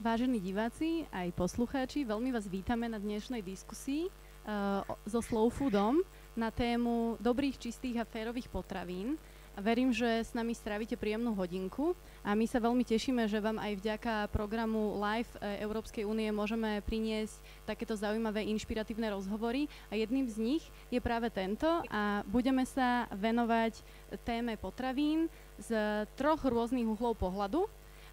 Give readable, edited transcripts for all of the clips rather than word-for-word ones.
Vážení diváci, aj poslucháči, veľmi vás vítame na dnešnej diskusii so Slow Foodom na tému dobrých, čistých a férových potravín. A verím, že s nami strávite príjemnú hodinku a my sa veľmi tešíme, že vám aj vďaka programu Live Európskej únie môžeme priniesť takéto zaujímavé, inšpiratívne rozhovory a jedným z nich je práve tento a budeme sa venovať téme potravín z troch rôznych uhlov pohľadu.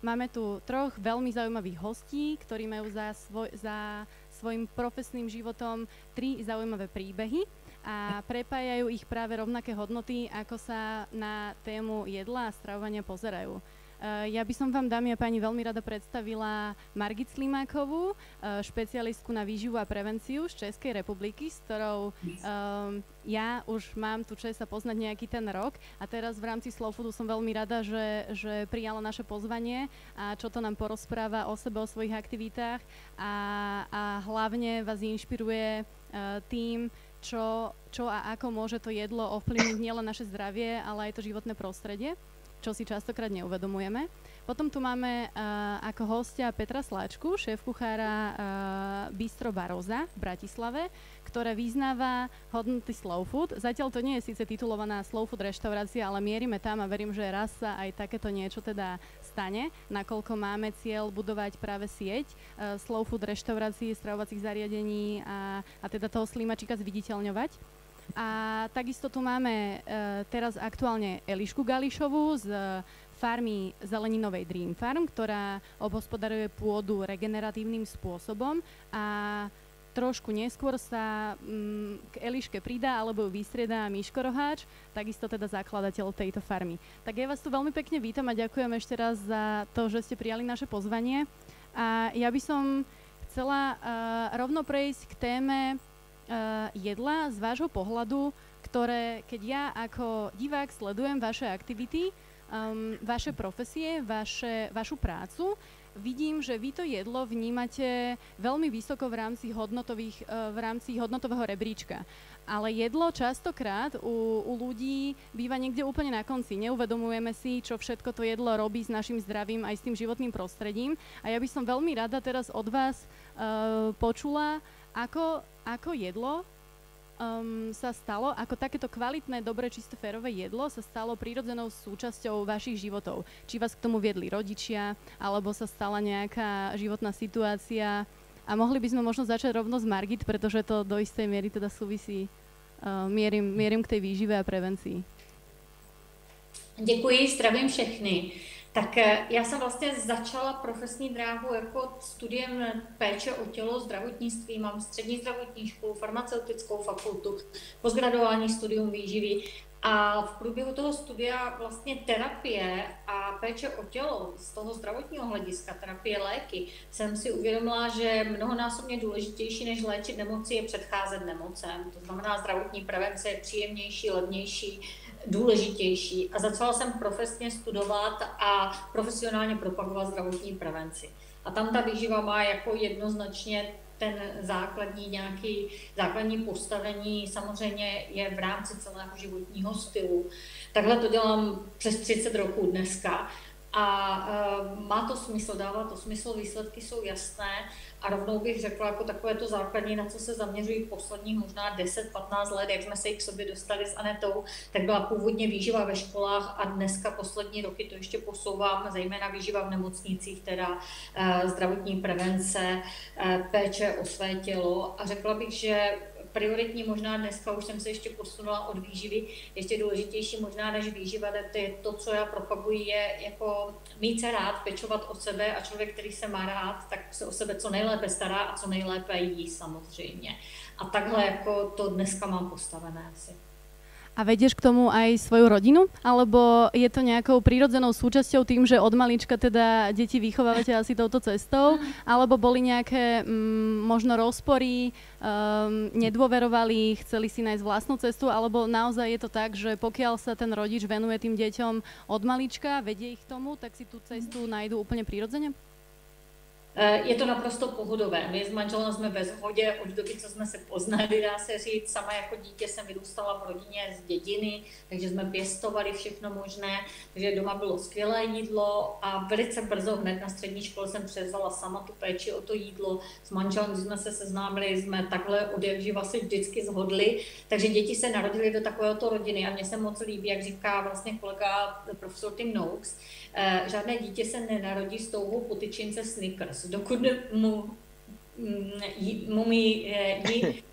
Máme tu troch veľmi zaujímavých hostí, ktorí majú za svojim profesným životom 3 zaujímavé príbehy a prepájajú ich práve rovnaké hodnoty, ako sa na tému jedla a stravovania pozerajú. Ja by som vám, dámy a páni, veľmi rada predstavila Margit Slimákovú, špecialistku na výživu a prevenciu z Českej republiky, s ktorou ja už mám tu čest sa poznať nejaký ten rok a teraz v rámci Slow Foodu som veľmi rada, že prijala naše pozvanie a čo to nám porozpráva o sebe, o svojich aktivitách a hlavne vás inšpiruje tým, čo a ako môže to jedlo ovplyvniť nielen naše zdravie, ale aj to životné prostredie, čo si častokrát neuvedomujeme. Potom tu máme ako hostia Petra Sláčku, šéf-kuchára Bistro Baroza v Bratislave, ktoré vyznáva hodnoty Slow Food. Zatiaľ to nie je síce titulovaná Slow Food reštaurácia, ale mierime tam a verím, že raz sa aj takéto niečo teda stane, nakoľko máme cieľ budovať práve sieť Slow Food reštaurácií, stravovacích zariadení a teda toho slimačika zviditeľňovať. A takisto tu máme teraz aktuálne Elišku Gališovú z farmy zeleninovej Dream Farm, ktorá obhospodaruje pôdu regeneratívnym spôsobom a trošku neskôr sa k Eliške pridá alebo ju vystriedá Miško Roháč, takisto teda zakladateľ tejto farmy. Tak ja vás tu veľmi pekne vítam a ďakujem ešte raz za to, že ste prijali naše pozvanie. A ja by som chcela rovno prejsť k téme jedla z vášho pohľadu, ktoré, keď ja ako divák sledujem vaše aktivity, vaše profesie, vašu prácu, vidím, že vy to jedlo vnímate veľmi vysoko v rámci hodnotového rebríčka. Ale jedlo častokrát u ľudí býva niekde úplne na konci. Neuvedomujeme si, čo všetko to jedlo robí s našim zdravím aj s tým životným prostredím. A ja by som veľmi rada teraz od vás počula, ako jedlo sa stalo, ako takéto kvalitné, dobré, čisté, férové jedlo sa stalo prírodzenou súčasťou vašich životov. Či vás k tomu viedli rodičia, alebo sa stala nejaká životná situácia. A mohli by sme možno začať rovno z Margit, pretože to do istej miery teda súvisí, mierim k tej výžive a prevencii. Děkuji, zdravím všechny. Tak já jsem vlastně začala profesní dráhu jako studiem péče o tělo, zdravotnictví, mám střední zdravotní školu, farmaceutickou fakultu, postgraduální studium výživy a v průběhu toho studia vlastně terapie a péče o tělo z toho zdravotního hlediska, terapie léky, jsem si uvědomila, že mnohonásobně důležitější než léčit nemoci je předcházet nemocem. To znamená, zdravotní prevence je příjemnější, levnější, důležitější a začala jsem profesně studovat a profesionálně propagovat zdravotní prevenci. A tam ta výživa má jako jednoznačně ten základní postavení samozřejmě je v rámci celého životního stylu. Takhle to dělám přes 30 roků dneska a má to smysl, dává to smysl, výsledky jsou jasné a rovnou bych řekla jako takové to základní, na co se zaměřují posledních možná 10-15 let, jak jsme se i k sobě dostali s Anetou, tak byla původně výživa ve školách a dneska poslední roky to ještě posouvám, zejména výživa v nemocnicích, teda zdravotní prevence, péče o své tělo a řekla bych, že prioritní možná dneska, už jsem se ještě posunula od výživy, ještě důležitější možná než výživa, to je to, co já propaguji, je jako mít se rád, pečovat o sebe a člověk, který se má rád, tak se o sebe co nejlépe stará a co nejlépe jí samozřejmě. A takhle jako to dneska mám postavené asi. A vedieš k tomu aj svoju rodinu? Alebo je to nejakou prírodzenou súčasťou tým, že od malička teda deti vychovávate asi touto cestou? Alebo boli nejaké možno rozpory, nedôverovali, chceli si nájsť vlastnú cestu? Alebo naozaj je to tak, že pokiaľ sa ten rodič venuje tým deťom od malička, vedie ich k tomu, tak si tú cestu nájdú úplne prírodzene? Je to naprosto pohodové. My s manželem jsme ve shodě od doby, co jsme se poznali, dá se říct. Sama jako dítě jsem vyrůstala v rodině z dědiny, takže jsme pěstovali všechno možné, takže doma bylo skvělé jídlo a velice brzo hned na střední škole jsem převzala sama tu péči o to jídlo. S manželem, když jsme se seznámili, jsme takhle od jak živa si vždycky zhodli, takže děti se narodily do takovéto rodiny a mně se moc líbí, jak říká vlastně kolega profesor Tim Noakes, žádné dítě se nenarodí s touhou po tyčince Snickers. Dokud my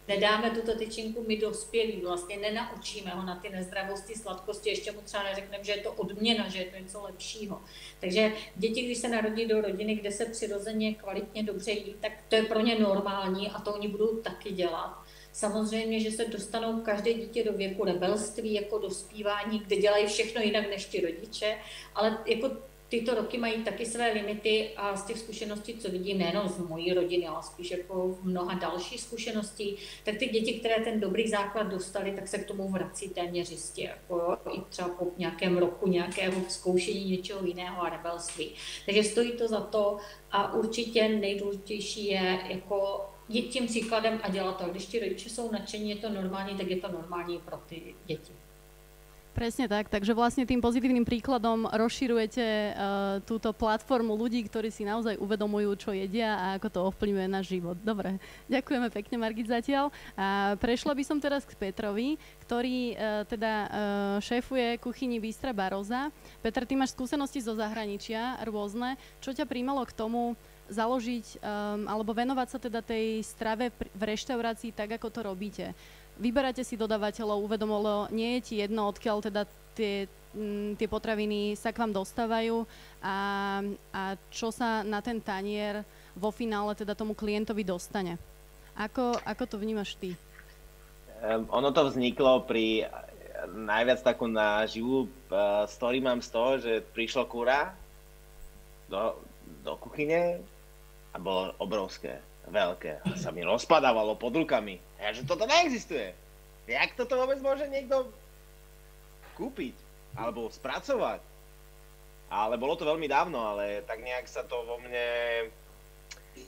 nedáme tuto tyčinku, my dospělí, vlastně nenaučíme ho na ty nezdravosti, sladkosti, ještě mu třeba neřekneme, že je to odměna, že je to něco lepšího. Takže děti, když se narodí do rodiny, kde se přirozeně kvalitně dobře jí, tak to je pro ně normální a to oni budou taky dělat. Samozřejmě, že se dostanou každé dítě do věku rebelství, jako dospívání, kde dělají všechno jinak než ti rodiče, ale jako tyto roky mají taky své limity a z těch zkušeností, co vidím nejenom z mojí rodiny, ale spíš jako v mnoha dalších zkušeností, tak ty děti, které ten dobrý základ dostali, tak se k tomu vrací téměř jistě, jako i třeba po nějakém roku nějakého zkoušení něčeho jiného a rebelství. Takže stojí to za to a určitě nejdůležitější je jako jít tím příkladem a dělat to. Když ti rodiče jsou nadšení, je to normální, tak je to normální pro ty děti. Presne tak, takže vlastne tým pozitívnym príkladom rozširujete túto platformu ľudí, ktorí si naozaj uvedomujú, čo jedia a ako to ovplyvňuje náš život. Dobre, ďakujeme pekne, Margit, zatiaľ. A prešla by som teraz k Petrovi, ktorý šéfuje kuchyni Bystra Baroza. Petr, ty máš skúsenosti zo zahraničia rôzne. Čo ťa príjmalo k tomu založiť alebo venovať sa teda tej strave v reštaurácii tak, ako to robíte? Vyberáte si dodávateľov, uvedomilo, nie je ti jedno, odkiaľ teda tie potraviny sa k vám dostávajú a čo sa na ten tanier vo finále teda tomu klientovi dostane. Ako to vnímaš ty? Ono to vzniklo pri najviac takú na živú story mám z toho, že prišlo kura do kuchyne a bolo obrovské, veľké. A sa mi rozpadávalo pod rukami. A že toto neexistuje. Jak toto vôbec môže niekto kúpiť? Alebo spracovať? Ale bolo to veľmi dávno, ale tak nejak sa to vo mne...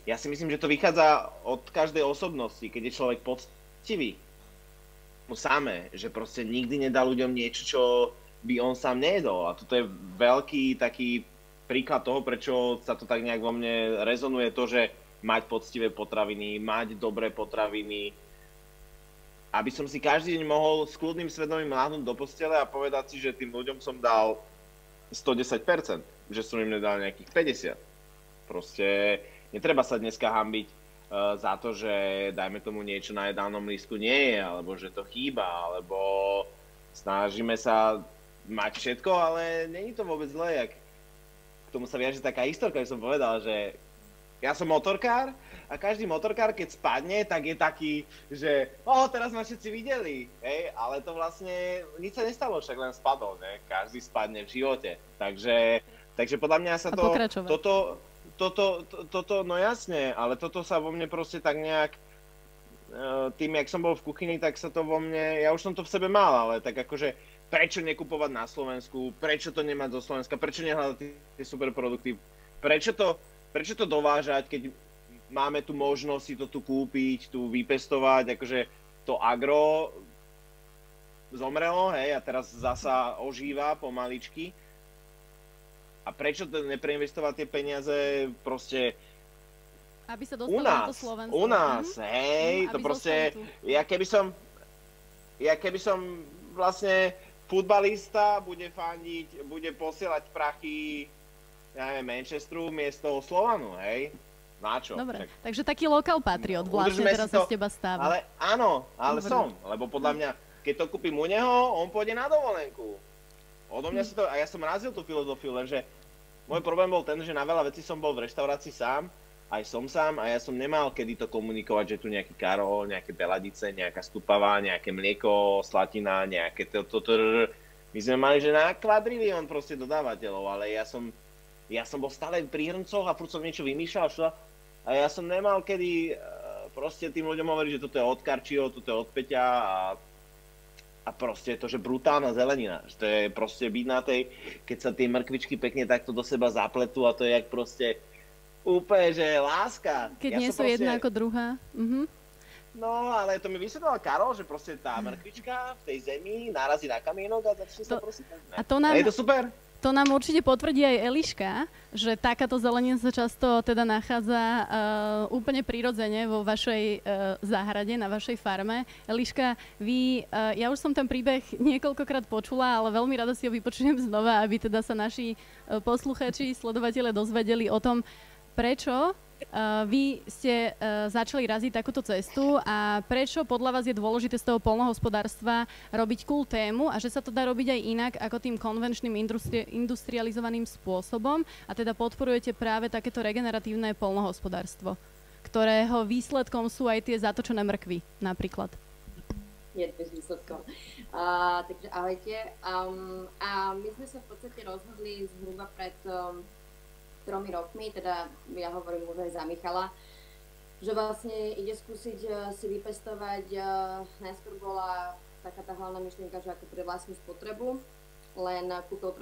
Ja si myslím, že to vychádza od každej osobnosti, keď je človek poctivý. No samé, že proste nikdy nedá ľuďom niečo, čo by on sám nejedol. A toto je veľký taký príklad toho, prečo sa to tak nejak vo mne rezonuje to, že mať poctivé potraviny, mať dobré potraviny, aby som si každý deň mohol s kľudným svedomím láhnuť do postele a povedať si, že tým ľuďom som dal 110%, že som im nedal nejakých 50%. Proste netreba sa dneska hanbiť za to, že dajme tomu niečo na jedálnom lístku nie je, alebo že to chýba, alebo snažíme sa mať všetko, ale není to vôbec zlé. K tomu sa viaže taká historka, že som povedal, že ja som motorkár a každý motorkár, keď spadne, tak je taký, že teraz ma všetci videli, hej, ale to vlastne nič sa nestalo, však len spadol, ne? Každý spadne v živote. Takže podľa mňa sa toto, no jasne, ale toto sa vo mne proste tak nejak, tým, jak som bol v kuchyni, tak sa to vo mne, ja už som to v sebe mal, ale tak akože prečo nekupovať na Slovensku, prečo to nemať zo Slovenska, prečo nehľadať tie super produkty, prečo to dovážať, keď máme tu možnosť si to tu kúpiť, tu vypestovať, akože to agro zomrelo, hej, a teraz zasa ožíva pomaličky. A prečo to nepreinvestovať tie peniaze proste aby sa dostalo na to Slovensko. U nás, hej, to proste, ja keby som vlastne futbalista, bude fandiť, bude posielať prachy, ja neviem, Manchesteru miesto Slovanu, hej? Na čo? Dobre, takže taký lokal patriot vlastne teraz sa z teba stáva. Ale áno, ale som, lebo podľa mňa, keď to kúpim u neho, on pôjde na dovolenku. Odo mňa si to, a ja som razil tú filozofiu, lenže môj problém bol ten, že na veľa vecí som bol v reštaurácii sám, aj som sám a ja som nemal kedy to komunikovať, že tu nejaký Karol, nejaké beladice, nejaká stupava, nejaké mlieko, slatina, nejaké toto. My sme mali, že na kvadrilión proste dodávateľov, ale ja som bol stále pri hrncoch a furt som niečo vymýšľal a ja som nemal kedy proste tým ľuďom hovoriť, že toto je od Karčího, toto je od Peťa a proste to, že brutálna zelenina, že to je proste byť na tej, keď sa tie mrkvičky pekne takto do seba zapletú a to je jak proste úplne, že láska. Keď nie sú jedna ako druhá. No, ale to mi vysvetloval Karol, že proste tá mrkvička v tej zemi narazí na kamienok a začne sa proste... A to nám... Je to super? To nám určite potvrdí aj Eliška, že takáto zelenina sa často teda nachádza úplne prirodzene vo vašej záhrade, na vašej farme. Eliška, ja už som ten príbeh niekoľkokrát počula, ale veľmi rada si ho vypočujem znova, aby teda sa naši poslucháči, sledovatelia dozvedeli o tom, prečo vy ste začali raziť takúto cestu a prečo podľa vás je dôležité z toho poľnohospodárstva robiť cool tému a že sa to dá robiť aj inak ako tým konvenčným industrializovaným spôsobom a teda podporujete práve takéto regeneratívne poľnohospodárstvo, ktorého výsledkom sú aj tie zatočené mrkvy napríklad. Je to výsledkom. Takže ahojte. A my sme sa v podstate rozhodli zhruba pred 3 rokmi, teda ja hovorím už aj za Michala, že vlastne ide skúsiť si vypestovať, najskôr bola taká tá hlavná myšlienka, že ako pre vlastnú spotrebu, len kúpil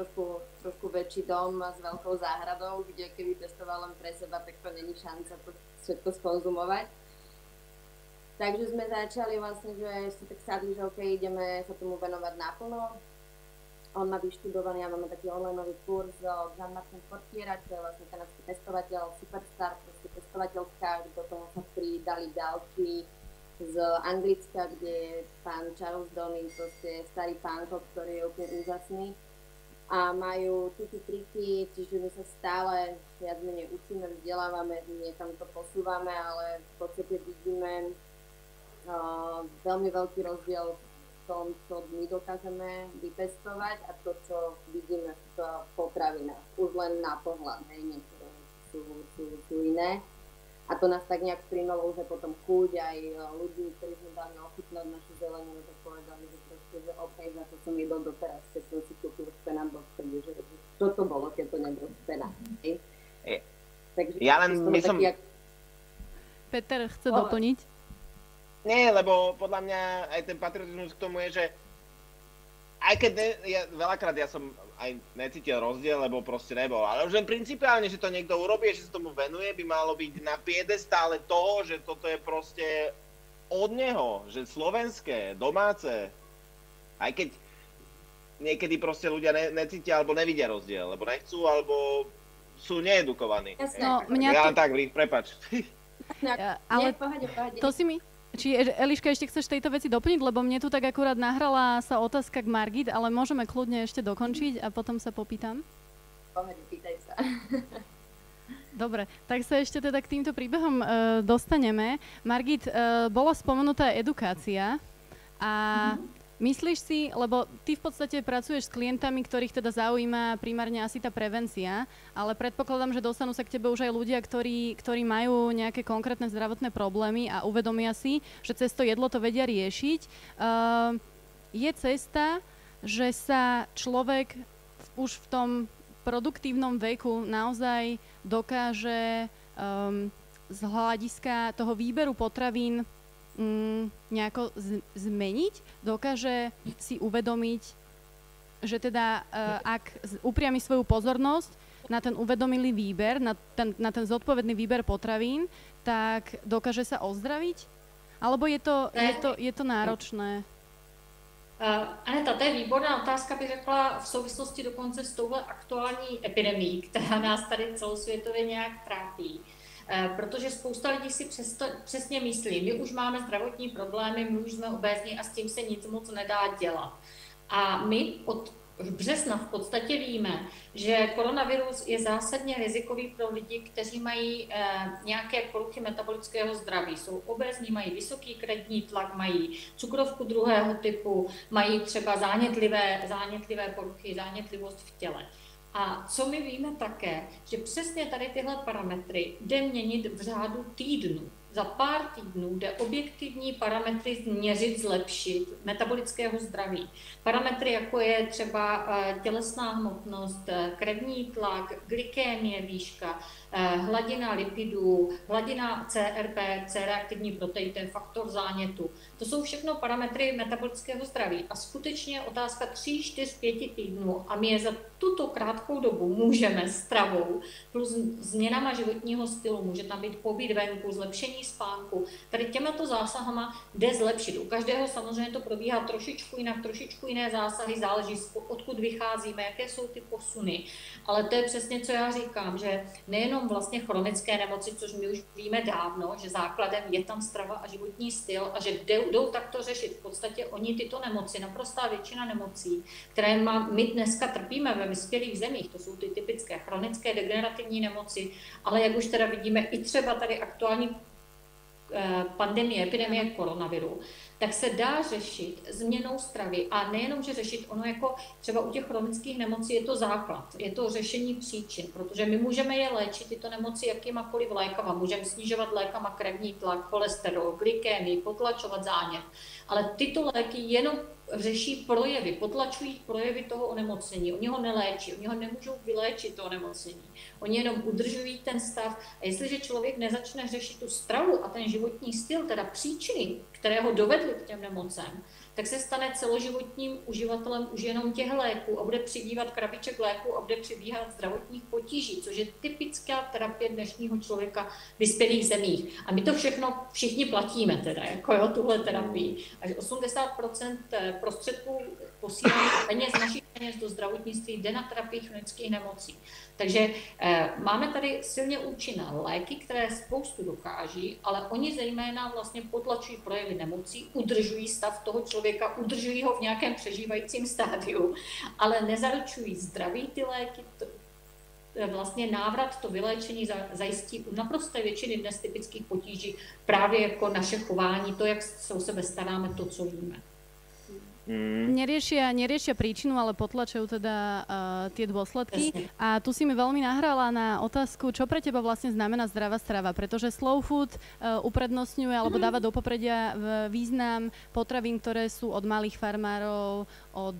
trošku väčší dom s veľkou záhradou, kde keby pestoval len pre seba, tak to není šanca to všetko skonzumovať. Takže sme začali vlastne, že si tak sadli, že OK, ideme sa tomu venovať naplno. On má vyštudovaný, ja máme taký onlineový kurz od Jean-Martin Fortiera, čo je vlastne kanadský testovateľ, superstar, proste testovateľská, do toho sa pridali ďalší z Anglicka, kde je pán Charles Donny, proste starý pánko, ktorý je úplne úžasný. A majú triky, čiže my sa stále viac menej učíme, vzdelávame, niekam to posúvame, ale v podstate vidíme veľmi veľký rozdiel tom, čo my dokážeme vypestovať a to, čo vidíme v potravinách. Už len na pohľad, niektoré sú iné. A to nás tak nejak prinulo, že potom chuť aj ľudí, ktorí sme dali ochutnať našu zeleninu, tak povedali, že proste, že OK, za to som jedol doteraz, keď som si kúpil špenát do stredy, že čo to bolo, keď to nebol špenát. Takže ja len myslím... Peter chce doplniť? Nie, lebo podľa mňa aj ten patriotizmus k tomu je, že aj keď veľakrát ja som aj necítil rozdiel, lebo proste nebol, ale už len principiálne, že to niekto urobí, že sa tomu venuje, by malo byť na piedestále toho, že toto je proste od neho, že slovenské, domáce, aj keď niekedy proste ľudia necítia alebo nevidia rozdiel, lebo nechcú, alebo sú needukovaní. No, ja len tak, prepáč. Ale to si mi... Či Eliška ešte chceš tejto veci doplniť, lebo mne tu tak akurát nahrala sa otázka k Margit, ale môžeme kľudne ešte dokončiť a potom sa popýtam. Pohode, pýtaj sa. Dobre, tak sa ešte teda k týmto príbehom dostaneme. Margit, bola spomenutá edukácia a myslíš si, lebo ty v podstate pracuješ s klientami, ktorých teda zaujíma primárne asi tá prevencia, ale predpokladám, že dostanú sa k tebe už aj ľudia, ktorí majú nejaké konkrétne zdravotné problémy a uvedomia si, že cez to jedlo to vedia riešiť. Je cesta, že sa človek už v tom produktívnom veku naozaj dokáže z hľadiska toho výberu potravín nejako zmeniť, dokáže si uvedomiť, že teda ak upriami svoju pozornosť na ten uvedomilý výber, na ten zodpovedný výber potravín, tak dokáže sa ozdraviť? Alebo je to náročné? Aneta, to je výborná otázka, bych řekla, v souvislosti dokonce s touhle aktuální epidemií, která nás tady celosvětově nějak trápí. Protože spousta lidí si přesně myslí, my už máme zdravotní problémy, my už jsme obézní a s tím se nic moc nedá dělat. A my od března v podstatě víme, že koronavirus je zásadně rizikový pro lidi, kteří mají nějaké poruchy metabolického zdraví. Jsou obézní, mají vysoký krevní tlak, mají cukrovku druhého typu, mají třeba zánětlivé poruchy, zánětlivost v těle. A co my víme také, že přesně tady tyhle parametry jde měnit v řádu týdnu. Za pár týdnů jde objektivní parametry změřit, zlepšit metabolického zdraví. Parametry, jako je třeba tělesná hmotnost, krevní tlak, glykémie, výška, hladina lipidů, hladina CRP, C-reaktivní protein, ten faktor zánětu. To jsou všechno parametry metabolického zdraví. A skutečně je otázka 3, 4, 5 týdnů a my je za tuto krátkou dobu můžeme stravou plus změnama životního stylu, může tam být pobyt venku, zlepšení spánku. Tady těmito zásahama jde zlepšit. U každého samozřejmě to probíhá trošičku jinak, trošičku jiné zásahy, záleží odkud vycházíme, jaké jsou ty posuny. Ale to je přesně, co já říkám, že nejenom vlastně chronické nemoci, což my už víme dávno, že základem je tam strava a životní styl a že jdou takto řešit v podstatě oni tyto nemoci, naprostá většina nemocí, které my dneska trpíme ve vyspělých zemích, to jsou ty typické chronické degenerativní nemoci, ale jak už teda vidíme i třeba tady aktuální pandemie, epidemie koronaviru, tak se dá řešit změnou stravy. A nejenom, že řešit, ono jako třeba u těch chronických nemocí je to základ, je to řešení příčin, protože my můžeme je léčit, tyto nemoci, jakýmakoliv lékama. Můžeme snižovat lékama krevní tlak, cholesterol, glykémii, potlačovat zánět. Ale tyto léky jenom řeší projevy, potlačují projevy toho onemocnění. Oni ho neléčí, oni ho nemůžou vyléčit, to onemocnění. Oni jenom udržují ten stav. A jestliže člověk nezačne řešit tu stravu a ten životní styl, teda příčiny, které ho dovedly k těm nemocem, tak se stane celoživotním uživatelem už jenom těch léků a bude přibývat krabiček léků a bude přibývat zdravotních potíží, což je typická terapie dnešního člověka v vyspělých zemích. A my to všechno všichni platíme teda, jako jo, tuhle terapii. Až 80% prostředků posílání peněz, našich peněz do zdravotnictví jde na terapii chronických nemocí. Takže máme tady silně účinné léky, které spoustu dokáží, ale oni zejména vlastně potlačují projevy nemocí, udržují stav toho člověka, udržují ho v nějakém přežívajícím stádiu, ale nezaručují zdraví ty léky, vlastně návrat, to vyléčení zajistí u naprosté většiny dnes typických potíží právě jako naše chování, to, jak se o sebe staráme, to, co víme. Neriešia príčinu, ale potlačujú teda tie dôsledky. A tu si mi veľmi nahrala na otázku, čo pre teba vlastne znamená zdravá strava, pretože slow food uprednostňuje alebo dáva do popredia význam potravín, ktoré sú od malých farmárov, od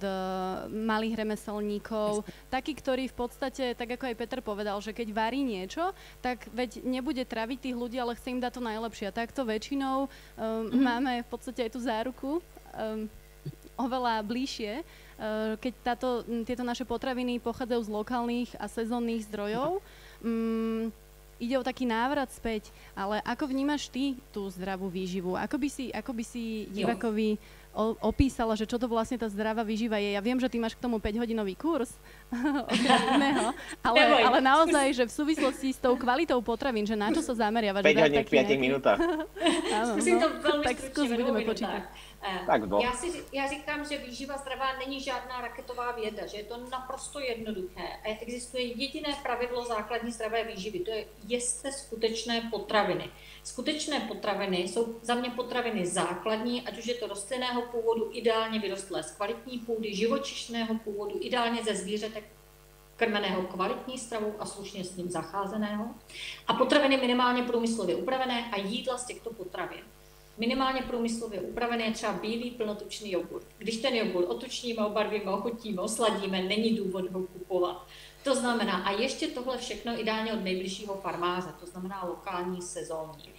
malých remeselníkov, takí, ktorí v podstate, tak ako aj Peter povedal, že keď varí niečo, tak veď nebude traviť tých ľudí, ale chce im dať to najlepšie. A takto väčšinou máme v podstate aj tú záruku, oveľa bližšie, keď tieto naše potraviny pochádzajú z lokálnych a sezónnych zdrojov. Ide o taký návrat späť, ale ako vnímaš ty tú zdravú výživu? Ako by si divákovi opísala, že čo to vlastne tá zdravá výživa je? Ja viem, že ty máš k tomu 5-hodinový kurz, iného, ale naozaj, že v súvislosti s tou kvalitou potravín, že na čo sa zameriavaš? 5 hodín v 5 minútach. Zkusím to velmi tak skús, budeme počítať. Já říkám, že výživa zdravá není žádná raketová věda, že je to naprosto jednoduché. A existuje jediné pravidlo základní zdravé výživy, to je jeste skutečné potraviny. Skutečné potraviny jsou za mě potraviny základní, ať už je to rostlinného původu, ideálně vyrostlé z kvalitní půdy, živočišného původu, ideálně ze zvířetek krmeného kvalitní stravou a slušně s ním zacházeného. A potraviny minimálně průmyslově upravené a jídla z těchto potravin. Minimálně průmyslově upravený je třeba bílý plnotučný jogurt. Když ten jogurt otučníme, obarvíme, ochutíme, osladíme, není důvod ho kupovat. To znamená, a ještě tohle všechno ideálně od nejbližšího farmáře, to znamená lokální, sezónní.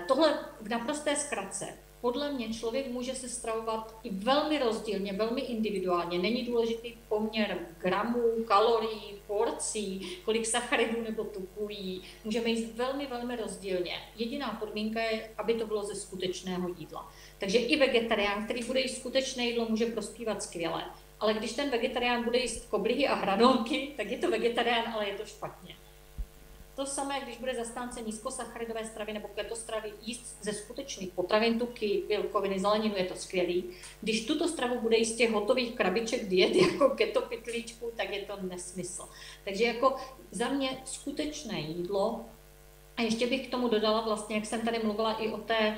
Tohle v naprosté zkratce. Podle mě člověk může se stravovat i velmi rozdílně, velmi individuálně. Není důležitý poměr gramů, kalorií, porcí, kolik sacharidů nebo tuků jí. Můžeme jíst velmi, velmi rozdílně. Jediná podmínka je, aby to bylo ze skutečného jídla. Takže i vegetarián, který bude jíst skutečné jídlo, může prospívat skvěle. Ale když ten vegetarián bude jíst koblihy a hranolky, tak je to vegetarián, ale je to špatně. To samé, když bude zastánce nízkosacharidové stravy nebo ketostravy jíst ze skutečných potravin, tuky, bílkoviny, zeleninu, je to skvělý. Když tuto stravu bude jíst těch hotových krabiček diet jako keto pytlíčku, tak je to nesmysl. Takže jako za mě skutečné jídlo A ještě bych k tomu dodala vlastně, jak jsem tady mluvila i o té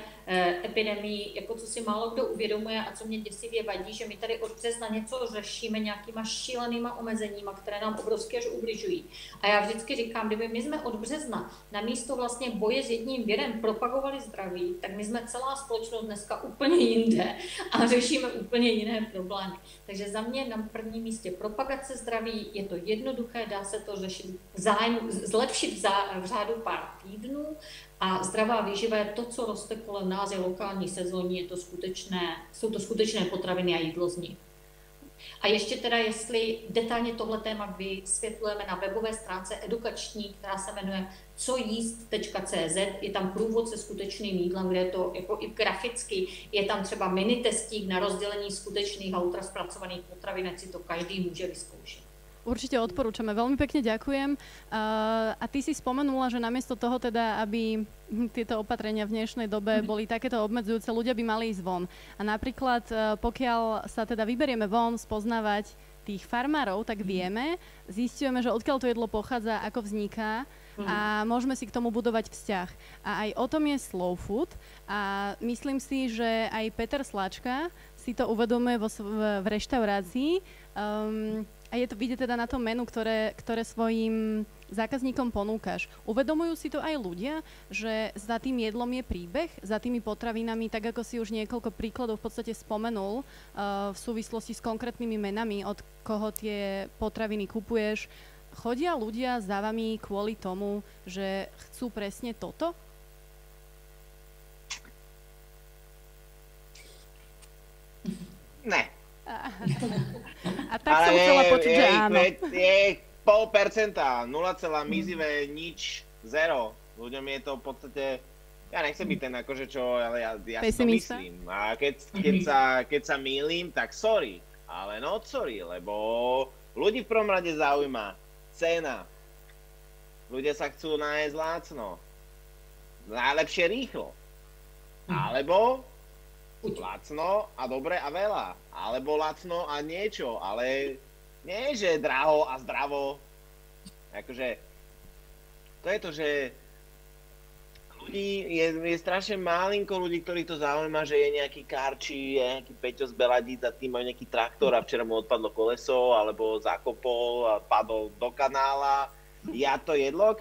epidemii, jako co si málo kdo uvědomuje a co mě děsivě vadí, že my tady od března něco řešíme nějakýma šílenýma omezeníma, které nám obrovsky až ubližují. A já vždycky říkám, kdyby my jsme od března na místo vlastně boje s jedním virem propagovali zdraví, tak my jsme celá společnost dneska úplně jinde a řešíme úplně jiné problémy. Takže za mě na prvním místě propagace zdraví, je to jednoduché, dá se to řešit zlepšit v řádu pár týdnů a zdravá výživa je to, co roste kolem nás, je lokální sezónní, jsou to skutečné potraviny a jídlo z nich. A ještě teda, jestli detailně tohle téma vysvětlujeme na webové stránce edukační, která se jmenuje cojíst.cz, je tam průvod se skutečným jídlem, kde je to jako i graficky, je tam třeba mini testík na rozdělení skutečných a ultraspracovaných potravin, ať si to každý může vyzkoušet. Určite odporúčame. Veľmi pekne ďakujem. A ty si spomenula, že namiesto toho teda, aby tieto opatrenia v dnešnej dobe boli takéto obmedzujúce, ľudia by mali ísť von. A napríklad, pokiaľ sa teda vyberieme von spoznávať tých farmárov, tak vieme, zistujeme, že odkiaľ to jedlo pochádza, ako vzniká a môžeme si k tomu budovať vzťah. A aj o tom je slow food a myslím si, že aj Peter Slačka si to uvedomuje v reštaurácii. A je to vidieť teda na tom menu, ktoré svojim zákazníkom ponúkaš. Uvedomujú si to aj ľudia, že za tým jedlom je príbeh, za tými potravinami, tak ako si už niekoľko príkladov v podstate spomenul v súvislosti s konkrétnymi menami, od koho tie potraviny kupuješ. Chodia ľudia za vami kvôli tomu, že chcú presne toto? Ne. A tak som chcela počuť, že áno. Je 0,5%, 0, mizivé, nič, zero. Ľuďom je to v podstate, ja nechcem byť ten akože čo, ale ja si to myslím. A keď sa mýlim, tak sorry, ale not sorry, lebo ľudí v prvom rade zaujíma cena. Ľudia sa chcú nájsť lácno. Najlepšie rýchlo. Alebo lacno a dobre a veľa. Alebo lacno a niečo, ale nie, že draho a zdravo. Akože, to je to, že ľudí je strašne malinko ľudí, ktorých to zaujíma, že je nejaký Karči, je nejaký Peťo z Beladíc a tým majú nejaký traktor a včera mu odpadlo koleso, alebo zakopol a padol do kanála. Ja to jedlo,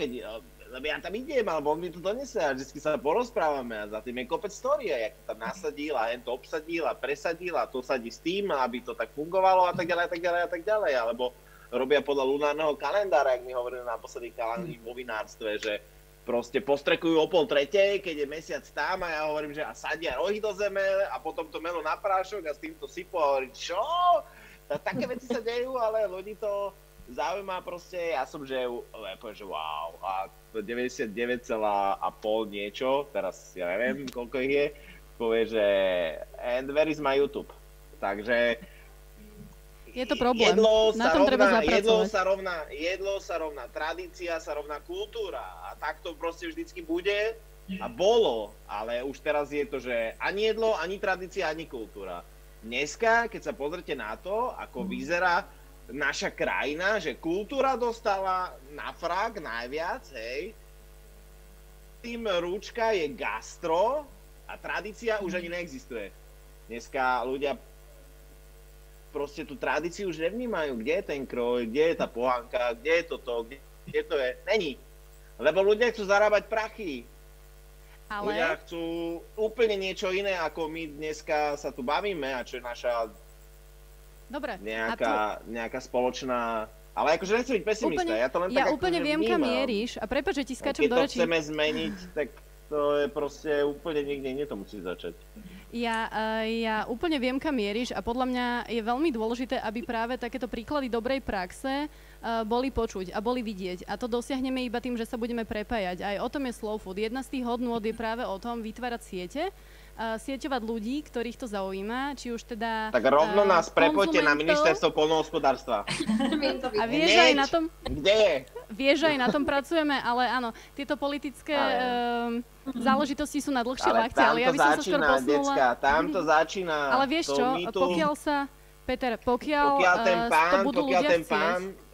lebo ja tam idem, alebo on mi to donese a vždy sa porozprávame a za tým je kopec story, jak to tam nasadil a to obsadil a presadil a to sadí s tým, aby to tak fungovalo a tak ďalej, a tak ďalej, a tak ďalej. Alebo robia podľa lunárneho kalendára, jak mi hovorili naposledy kalendári vo vinárstve, že proste postrekujú o 2:30, keď je mesiac tam a ja hovorím, že a sadia rohy do zeme a potom to melo na prášok a s týmto sypu a hovorím, čo? Také veci sa dejú, ale ľudí to zaujíma proste, ja som, že poviem, že wow, a 99,5 niečo, teraz ja neviem, koľko ich je, povie, že and where is my YouTube? Takže je to problém, na tom treba zapracovať. Jedlo sa rovná tradícia, sa rovná kultúra a tak to proste vždycky bude a bolo, ale už teraz je to, že ani jedlo, ani tradícia, ani kultúra. Dneska, keď sa pozrite na to, ako vyzerá naša krajina, že kultúra dostala na frak najviac, hej. Tým rúčka je gastro a tradícia už ani neexistuje. Dneska ľudia proste tú tradíciu už nevnímajú. Kde je ten kroj, kde je tá pohánka, kde je toto, kde to je? Není. Lebo ľudia chcú zarábať prachy. Ale ľudia chcú úplne niečo iné, ako my dneska sa tu bavíme a čo je naša dobre, nejaká spoločná. Ale akože nechcem byť pesimista, ja to len tak úplne viem, kam mieríš a prepáč, že ti skáčem do rečí. Keď to chceme zmeniť, tak to je proste úplne niekde to musí začať. Ja úplne viem, kam mieríš a podľa mňa je veľmi dôležité, aby práve takéto príklady dobrej praxe boli počuť a boli vidieť. A to dosiahneme iba tým, že sa budeme prepájať. Aj o tom je slow food. Jedna z tých hodnôt je práve o tom vytvárať siete, sieťovať ľudí, ktorých to zaujíma, či už teda tak rovno nás prepojte na ministerstvo poľnohospodárstva. A vieš, aj na tom... Kde? Vieš, aj na tom pracujeme, ale áno, tieto politické záležitosti sú na dlhšie lakte, ale ja by som sa skôr posunula... Decka, tam to začína. Ale vieš čo, pokiaľ sa... Peter, pokiaľ to budú ľudia chcieť...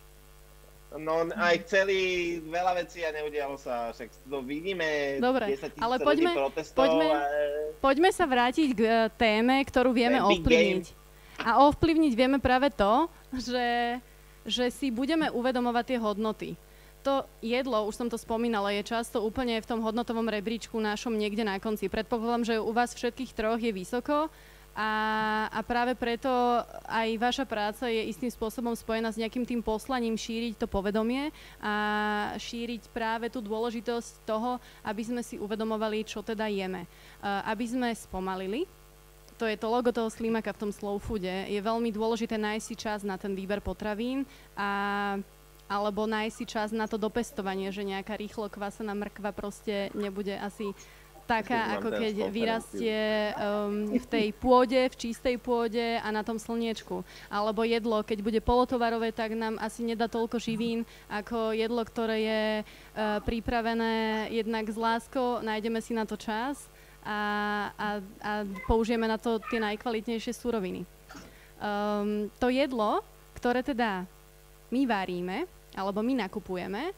No aj chceli veľa vecí a neudialo sa, však to vidíme. Dobre, 10 000 ale ľudí protestov. poďme sa vrátiť k téme, ktorú vieme ovplyvniť. A ovplyvniť vieme práve to, že si budeme uvedomovať tie hodnoty. To jedlo, už som to spomínala, je často úplne v tom hodnotovom rebríčku našom niekde na konci. Predpokladám, že u vás všetkých troch je vysoko a práve preto aj vaša práca je istým spôsobom spojená s nejakým tým poslaním šíriť to povedomie a šíriť práve tú dôležitosť toho, aby sme si uvedomovali, čo teda jeme. Aby sme spomalili. To je to logo toho Slimaka v tom slow foode. Je veľmi dôležité nájsť si čas na ten výber potravín alebo nájsť si čas na to dopestovanie, že nejaká rýchlo kvasená mrkva proste nebude asi taká, ako keď vyrastie v tej pôde, v čistej pôde a na tom slniečku. Alebo jedlo, keď bude polotovarové, tak nám asi nedá toľko živín, ako jedlo, ktoré je pripravené jednak s láskou, nájdeme si na to čas a použijeme na to tie najkvalitnejšie suroviny. To jedlo, ktoré teda my varíme, alebo my nakupujeme,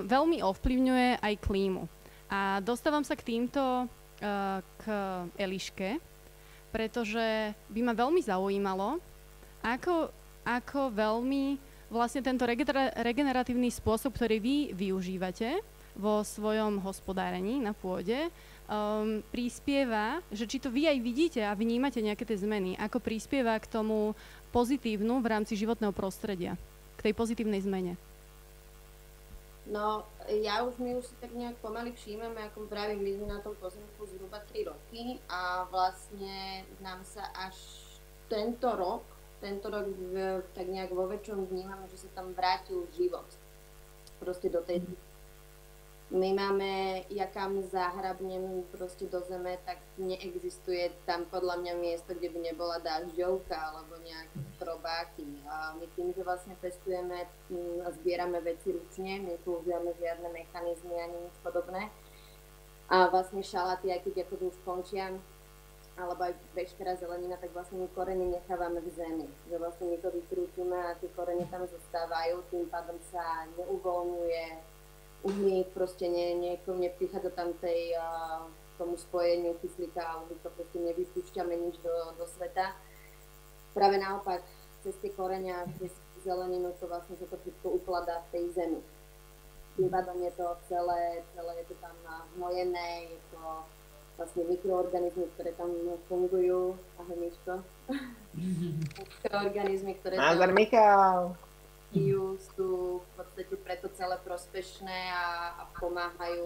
veľmi ovplyvňuje aj klímu. A dostávam sa k týmto k Eliške, pretože by ma veľmi zaujímalo, ako veľmi vlastne tento regeneratívny spôsob, ktorý vy využívate vo svojom hospodárení na pôde, prispieva, že či to vy aj vidíte a vnímate nejaké tie zmeny, ako prispieva k tomu pozitívnu v rámci životného prostredia, k tej pozitívnej zmene. No, my už si tak nejak pomaly všímame, ako práve my sme na tom pozemku zhruba 3 roky a vlastne nám sa až tento rok tak nejak vo väčšom vnímame, že sa tam vrátil život. Proste do tej... My máme, ja kam zahrabnem proste do zeme, tak neexistuje tam podľa mňa miesto, kde by nebola dažďovka alebo nejaké trobáky. A my tým, že vlastne pestujeme a zbierame veci ručne, nepoužívame žiadne mechanizmy ani nič podobné. A vlastne šalaty, aj keď ako už končia, alebo aj veškerá zelenina, tak vlastne my korene nechávame v zemi. Že vlastne my to vykrútime a tie korene tam zostávajú, tým pádom sa neuvoľňuje uhlík, proste neprichádza tam tomu spojeniu kyslíka a uhlíka, proste nevypúšťame nič do sveta. Práve naopak, cez tie koreňa, cez zeleninu, to vlastne sa to všetko ukladá v tej zemi. Tým pádom je to celé je to tam hnojené, je to vlastne mikroorganizmy, ktoré tam fungujú. Ahoj, Miško. Mikroorganizmy, ktoré tam... Michal! Sú v podstate preto celé prospešné a pomáhajú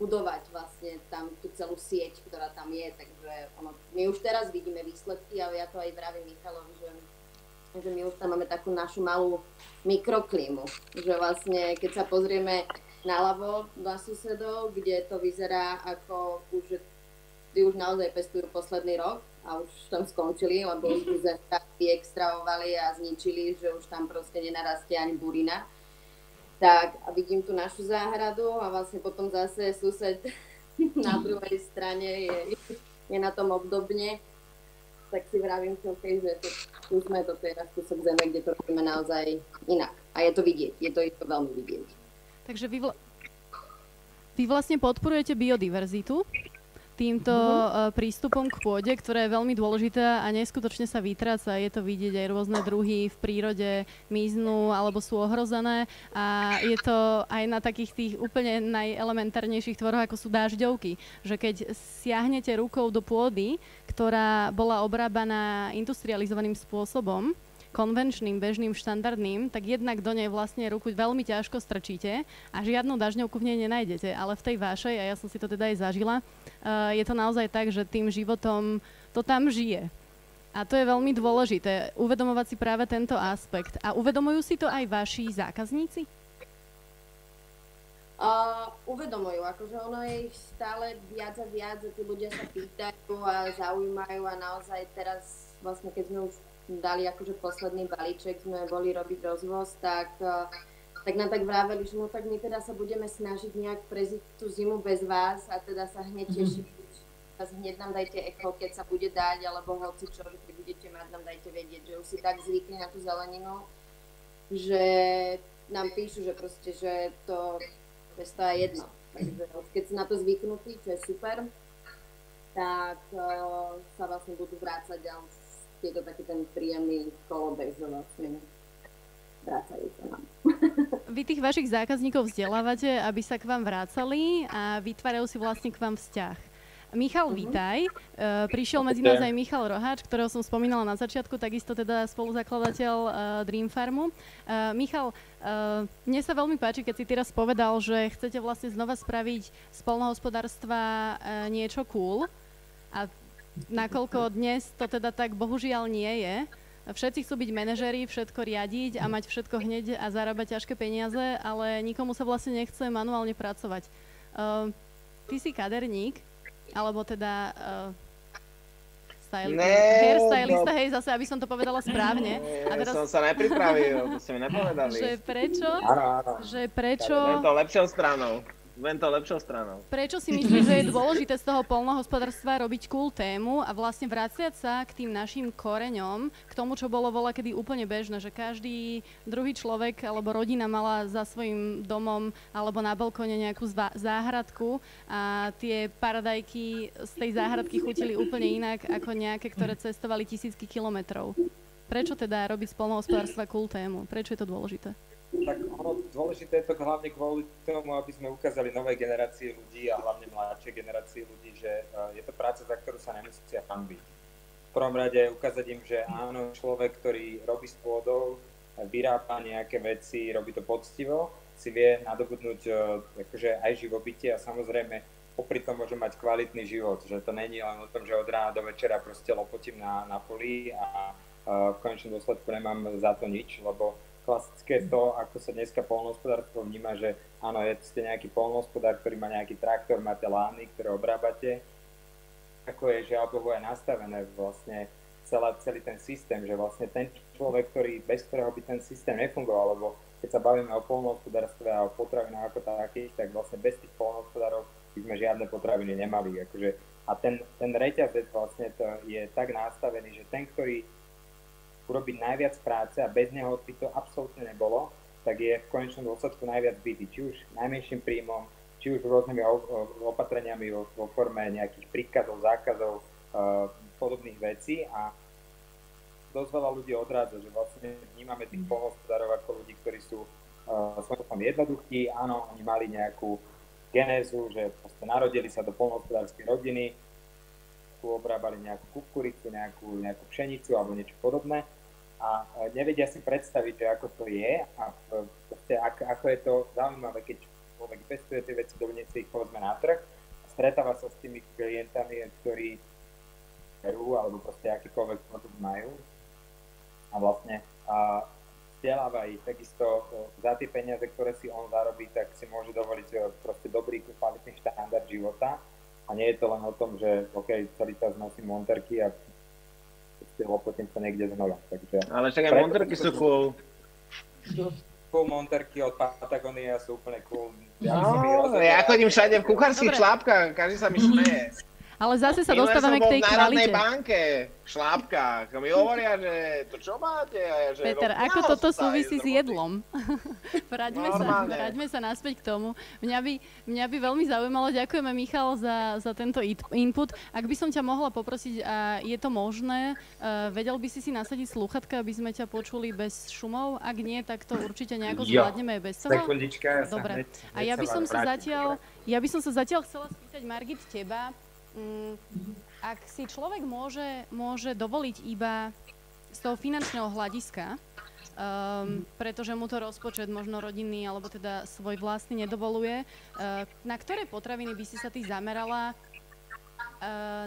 budovať vlastne tam tú celú sieť, ktorá tam je, takže my už teraz vidíme výsledky a ja to aj vravím Michalovi, že my už tam máme takú našu malú mikroklímu, že vlastne keď sa pozrieme naľavo na susedov, kde to vyzerá ako tí už naozaj pestujú posledný rok a už tam skončili, lebo už vyextravovali a zničili, že už tam proste nenarastie ani burina. Tak a vidím tu našu záhradu a vlastne potom zase sused na druhej strane je na tom obdobne. Tak si vravím, že tu sme to teraz kúsok zeme, kde to robíme naozaj inak. A je to vidieť, je to veľmi vidieť. Takže vy vlastne podporujete biodiverzitu týmto prístupom k pôde, ktorá je veľmi dôležitá a neskutočne sa vytráca. Je to vidieť, aj rôzne druhy v prírode miznú alebo sú ohrozené a je to aj na takých tých úplne najelementárnejších tvoroch, ako sú dážďovky. Že keď siahnete rukou do pôdy, ktorá bola obrábaná industrializovaným spôsobom, konvenčným, bežným, štandardným, tak jednak do nej vlastne ruku veľmi ťažko strčíte a žiadnu dažďovku v nej nenájdete. Ale v tej vašej, a ja som si to teda aj zažila, je to naozaj tak, že tým životom to tam žije. A to je veľmi dôležité, uvedomovať si práve tento aspekt. A uvedomujú si to aj vaši zákazníci? Uvedomujú, akože ono je ich stále viac a viac, že tí ľudia sa pýtajú a zaujímajú a naozaj teraz vlastne keď sme už dali akože posledný balíček, sme boli robiť rozvoz, tak nám tak vraveli, že no tak my teda sa budeme snažiť nejak prežiť tú zimu bez vás a teda sa hneď tešiť. Hneď nám dajte echo, keď sa bude dať, alebo hoci čo, že keď budete mať, nám dajte vedieť, že už si tak zvykli na tú zeleninu. že nám píšu, že proste, že to je jedno. Takže keď sú na to zvyknutí, čo je super, tak sa vlastne budú vrácať a je to taký ten príjemný kolobeh, že vlastne vrácajú sa nám. Vy tých vašich zákazníkov vzdelávate, aby sa k vám vrácali a vytvárajú si vlastne k vám vzťah. Michal, vítaj. Prišiel medzi nás aj Michal Roháč, ktorého som spomínala na začiatku, takisto teda spoluzakladateľ Dream Farmu. Michal, mne sa veľmi páči, keď si teraz povedal, že chcete vlastne znova spraviť z poľnohospodárstva niečo cool. A nakoľko dnes to teda tak bohužiaľ nie je, všetci chcú byť manažéri, všetko riadiť a mať všetko hneď a zarábať ťažké peniaze, ale nikomu sa vlastne nechce manuálne pracovať. Ty si kaderník, alebo teda hairstylista, hej, zase, aby som to povedala správne. A teraz som sa nepripravil, to ste mi nepovedali. Že prečo? Že prečo? Len to lepšou stranou. Prečo si myslíš, že je dôležité z toho poľnohospodárstva robiť cool tému a vlastne vraciať sa k tým našim koreňom, k tomu, čo bolo voľakedy úplne bežné, že každý druhý človek alebo rodina mala za svojím domom alebo na balkóne nejakú záhradku a tie paradajky z tej záhradky chutili úplne inak ako nejaké, ktoré cestovali tisícky kilometrov. Prečo teda robiť z poľnohospodárstva cool tému? Prečo je to dôležité? Tak dôležité je to hlavne kvôli tomu, aby sme ukázali novej generácii ľudí a hlavne mladšej generácii ľudí, že je to práca, za ktorú sa nemusia hanbiť. V prvom rade ukázať im, že áno, človek, ktorý robí s pôdou, vyrába nejaké veci, robí to poctivo, si vie nadobudnúť akože aj živobytie a samozrejme popri tom môže mať kvalitný život, že to není len o tom, že od rána do večera proste lopotím na poli a v konečnom dôsledku nemám za to nič, lebo klasické to, ako sa dneska poľnohospodárstvo vníma, že áno, ste nejaký poľnohospodár, ktorý má nejaký traktor, máte lány, ktoré obrábate. Ako je, že Bohu je nastavené vlastne celý ten systém, že vlastne ten človek, bez ktorého by ten systém nefungoval, lebo keď sa bavíme o poľnohospodárstve a o potravinách ako takých, tak vlastne bez tých poľnohospodárov by sme žiadne potraviny nemali. Akože, a ten reťazec vlastne to je tak nastavený, že ten, ktorý urobiť najviac práce a bez neho by to absolútne nebolo, tak je v konečnom dôsledku najviac bytý, či už najmenším príjmom, či už rôznymi opatreniami vo forme nejakých príkazov, zákazov, podobných vecí a dosť veľa ľudí odrádza, že vlastne vnímame tých poľnohospodárov ako ľudí, ktorí sú svojom jednoduchí, áno, oni mali nejakú genézu, že proste narodili sa do poľnohospodárskej rodiny, tu obrábali nejakú kukuricu, nejakú pšenicu alebo niečo podobné a nevedia si predstaviť, že ako to je a proste ako je to zaujímavé, keď človek pestuje tie veci, donesie ich povedzme na trh, stretáva sa s tými klientami, ktorí berú alebo proste akýkoľvek produkt majú a vlastne vzdeláva ich takisto za tie peniaze, ktoré si on zarobí, tak si môže dovoliť proste dobrý, kvalitný štandard života. A nie je to len o tom, že OK, celý čas nosím monterky a lopotím sa niekde znova. Takže, ale však aj monterky sú cool. Cool monterky od Patagonia sú úplne cool. Ja chodím všade v kuchárskych šlápkach, každý sa mi smeje. Ale zase sa dostávame k tej kvalite. V Národnej banke, v šlápkach. A mi hovoria, že to čo máte? A že Peter, ako toto súvisí s jedlom? Vráťme sa naspäť k tomu. Mňa by veľmi zaujímalo, ďakujeme Michal za tento input. Ak by som ťa mohla poprosiť, a je to možné, vedel by si nasadiť slúchatka, aby sme ťa počuli bez šumov? Ak nie, tak to určite nejako zvládneme bez toho. Sekundička, dobre. A ja by som sa zatiaľ chcela spýtať, Margit, teba, ak si človek môže dovoliť iba z toho finančného hľadiska, pretože mu to rozpočet možno rodinný alebo teda svoj vlastný nedovoluje, na ktoré potraviny by si sa ty zamerala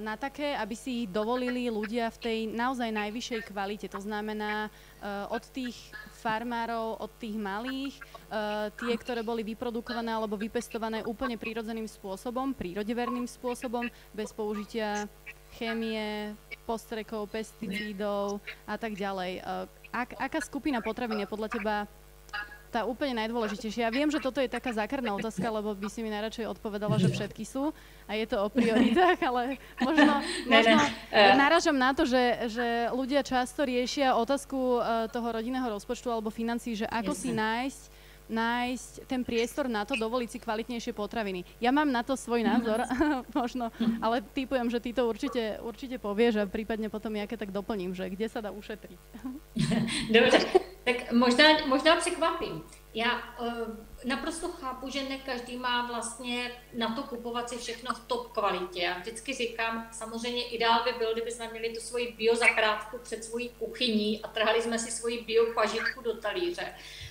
na také, aby si ich dovolili ľudia v tej naozaj najvyššej kvalite. To znamená od tých farmárov, od tých malých, tie, ktoré boli vyprodukované alebo vypestované úplne prírodzeným spôsobom, prírodeverným spôsobom, bez použitia chémie, postrekov, pesticídov a tak ďalej. Aká skupina potravín je podľa teba tá úplne najdôležitejšia. Ja viem, že toto je taká zákerná otázka, lebo by si mi najradšej odpovedala, že všetky sú a je to o prioritách, ale možno narážam na to, že ľudia často riešia otázku toho rodinného rozpočtu alebo financií, že ako si nájsť ten priestor na to, dovoliť si kvalitnejšie potraviny. Ja mám na to svoj názor, možno, ale typujem, že ty to určite povieš a prípadne potom ja keď tak doplním, že kde sa dá ušetriť. Dobře, tak možná překvapím. Já naprosto chápu, že ne každý má vlastně na to kupovat si všechno v top kvalitě. Já vždycky říkám, samozřejmě ideál by byl, kdyby jsme měli tu svoji bio zakrátku před svojí kuchyní a trhali jsme si svoji bio pažitku do talíře.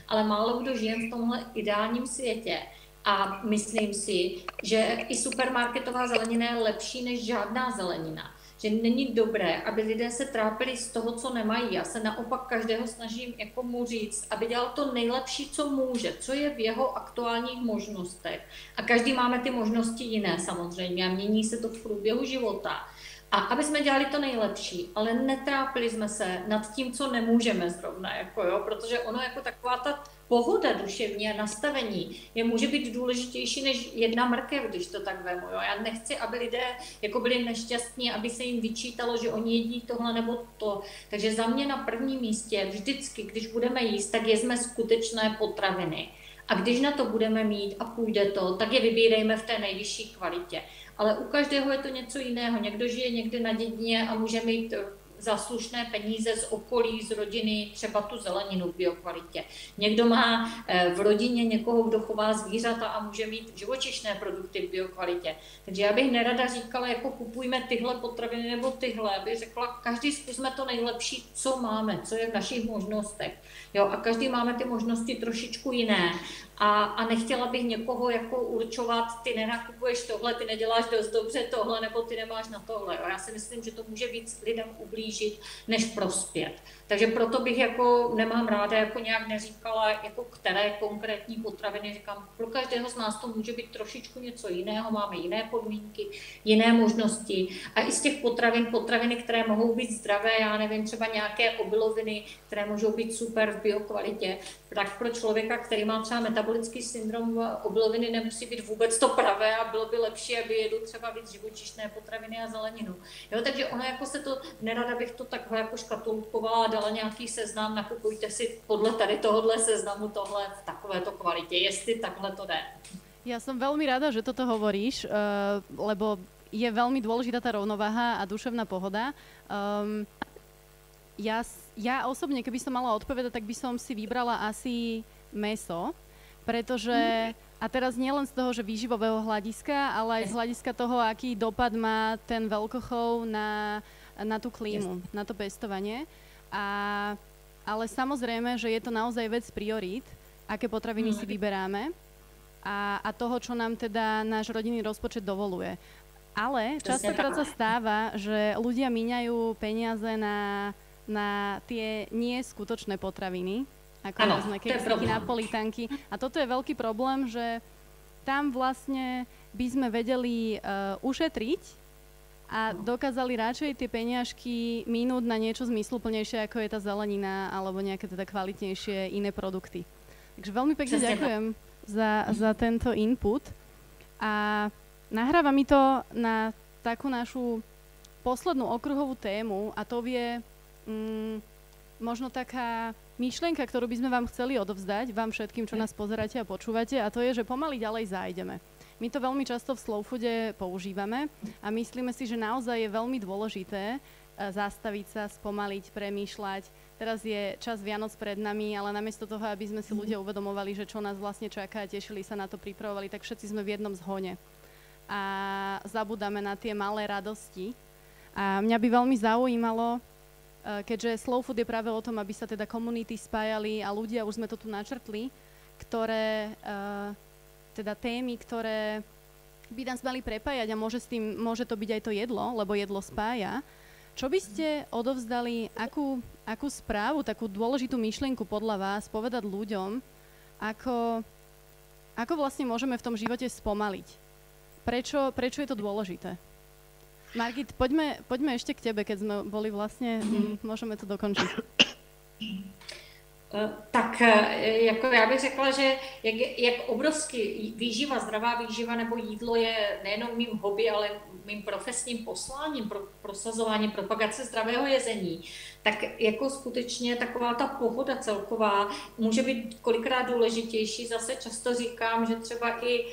Ale málo kdo žije v tomhle ideálním světě. A myslím si, že i supermarketová zelenina je lepší než žádná zelenina. Že není dobré, aby lidé se trápili z toho, co nemají. Já se naopak každého snažím jako mu říct, aby dělal to nejlepší, co může, co je v jeho aktuálních možnostech. A každý máme ty možnosti jiné samozřejmě a mění se to v průběhu života. A aby jsme dělali to nejlepší, ale netrápili jsme se nad tím, co nemůžeme zrovna, jako jo, protože ono jako taková ta pohoda duševní a nastavení může být důležitější než jedna mrkev, když to tak vemu. Jo. Já nechci, aby lidé jako byli nešťastní, aby se jim vyčítalo, že oni jedí tohle nebo to. Takže za mě na prvním místě vždycky, když budeme jíst, tak jezme skutečné potraviny. A když na to budeme mít a půjde to, tak je vybírejme v té nejvyšší kvalitě. Ale u každého je to něco jiného. Někdo žije někde na dědině a může mít za slušné peníze z okolí, z rodiny, třeba tu zeleninu v biokvalitě. Někdo má v rodině někoho, kdo chová zvířata a může mít živočišné produkty v biokvalitě. Takže já bych nerada říkala, jako kupujme tyhle potraviny nebo tyhle, abych řekla, každý zkusme to nejlepší, co máme, co je v našich možnostech. Jo, a každý máme ty možnosti trošičku jiné. A nechtěla bych někoho jako určovat, ty nenakupuješ tohle, ty neděláš dost dobře tohle, nebo ty nemáš na tohle. Já si myslím, že to může víc lidem ublížit, než prospět. Takže proto bych jako nemám ráda, jako nějak neříkala, jako které konkrétní potraviny, říkám, pro každého z nás to může být trošičku něco jiného, máme jiné podmínky, jiné možnosti. A i z těch potraviny, které mohou být zdravé, já nevím, třeba nějaké obiloviny, které můžou být super v biokvalitě, tak pro člověka, který má třeba metabolický syndrom, obiloviny nemusí být vůbec to pravé a bylo by lepší, aby jedl třeba víc živočišné potraviny a zeleninu. Jo, takže ono jako se to, nerada bych to takhle jako škatulkovala, dala nějaký seznam, nakupujte si podle tady tohohle seznamu tohle v takovéto kvalitě, jestli takhle to jde. Ja som veľmi rada, že toto hovoríš, lebo je veľmi dôležitá tá rovnováha a duševná pohoda. Ja osobne, keby som mala odpovedať, tak by som si vybrala asi mäso, pretože, a teraz nielen z toho, že výživového hľadiska, ale aj z hľadiska toho, aký dopad má ten veľkochov na tú klímu, na to pestovanie. Ale samozrejme, že je to naozaj vec priorít, aké potraviny si vyberáme a toho, čo nám teda náš rodinný rozpočet dovoluje. Ale častokrát sa stáva, že ľudia míňajú peniaze na tie neskutočné potraviny, ako rôzne keksiky, napolitanky. A toto je veľký problém, že tam vlastne by sme vedeli ušetriť a dokázali radšej tie peniažky minúť na niečo zmysluplnejšie, ako je tá zelenina alebo nejaké teda kvalitnejšie iné produkty. Takže veľmi pekne ďakujem za tento input. A nahráva mi to na takú našu poslednú okruhovú tému a to je možno taká myšlienka, ktorú by sme vám chceli odovzdať, vám všetkým, čo nás pozeráte a počúvate, a to je, že pomaly ďalej zájdeme. My to veľmi často v Slow Foode používame a myslíme si, že naozaj je veľmi dôležité zastaviť sa, spomaliť, premýšľať. Teraz je čas Vianoc pred nami, ale namiesto toho, aby sme si ľudia uvedomovali, že čo nás vlastne čaká, tešili sa na to, pripravovali, tak všetci sme v jednom zhone. A zabudáme na tie malé radosti. A mňa by veľmi zaujímalo, keďže Slow Food je práve o tom, aby sa teda komunity spájali a ľudia, už sme to tu načrtli, ktoré, teda témy, ktoré by nás mali prepájať a môže to byť aj to jedlo, lebo jedlo spája. Čo by ste odovzdali, akú správu, takú dôležitú myšlienku podľa vás povedať ľuďom, ako vlastne môžeme v tom živote spomaliť? Prečo je to dôležité? Margit, poďme ešte k tebe, keď sme boli vlastne, môžeme to dokončiť. Tak jako já bych řekla, že jak obrovsky výživa, zdravá výživa nebo jídlo je nejenom mým hobby, ale mým profesním posláním, prosazování, propagace zdravého jezení, tak jako skutečně taková ta pohoda celková může být kolikrát důležitější. Zase často říkám, že třeba i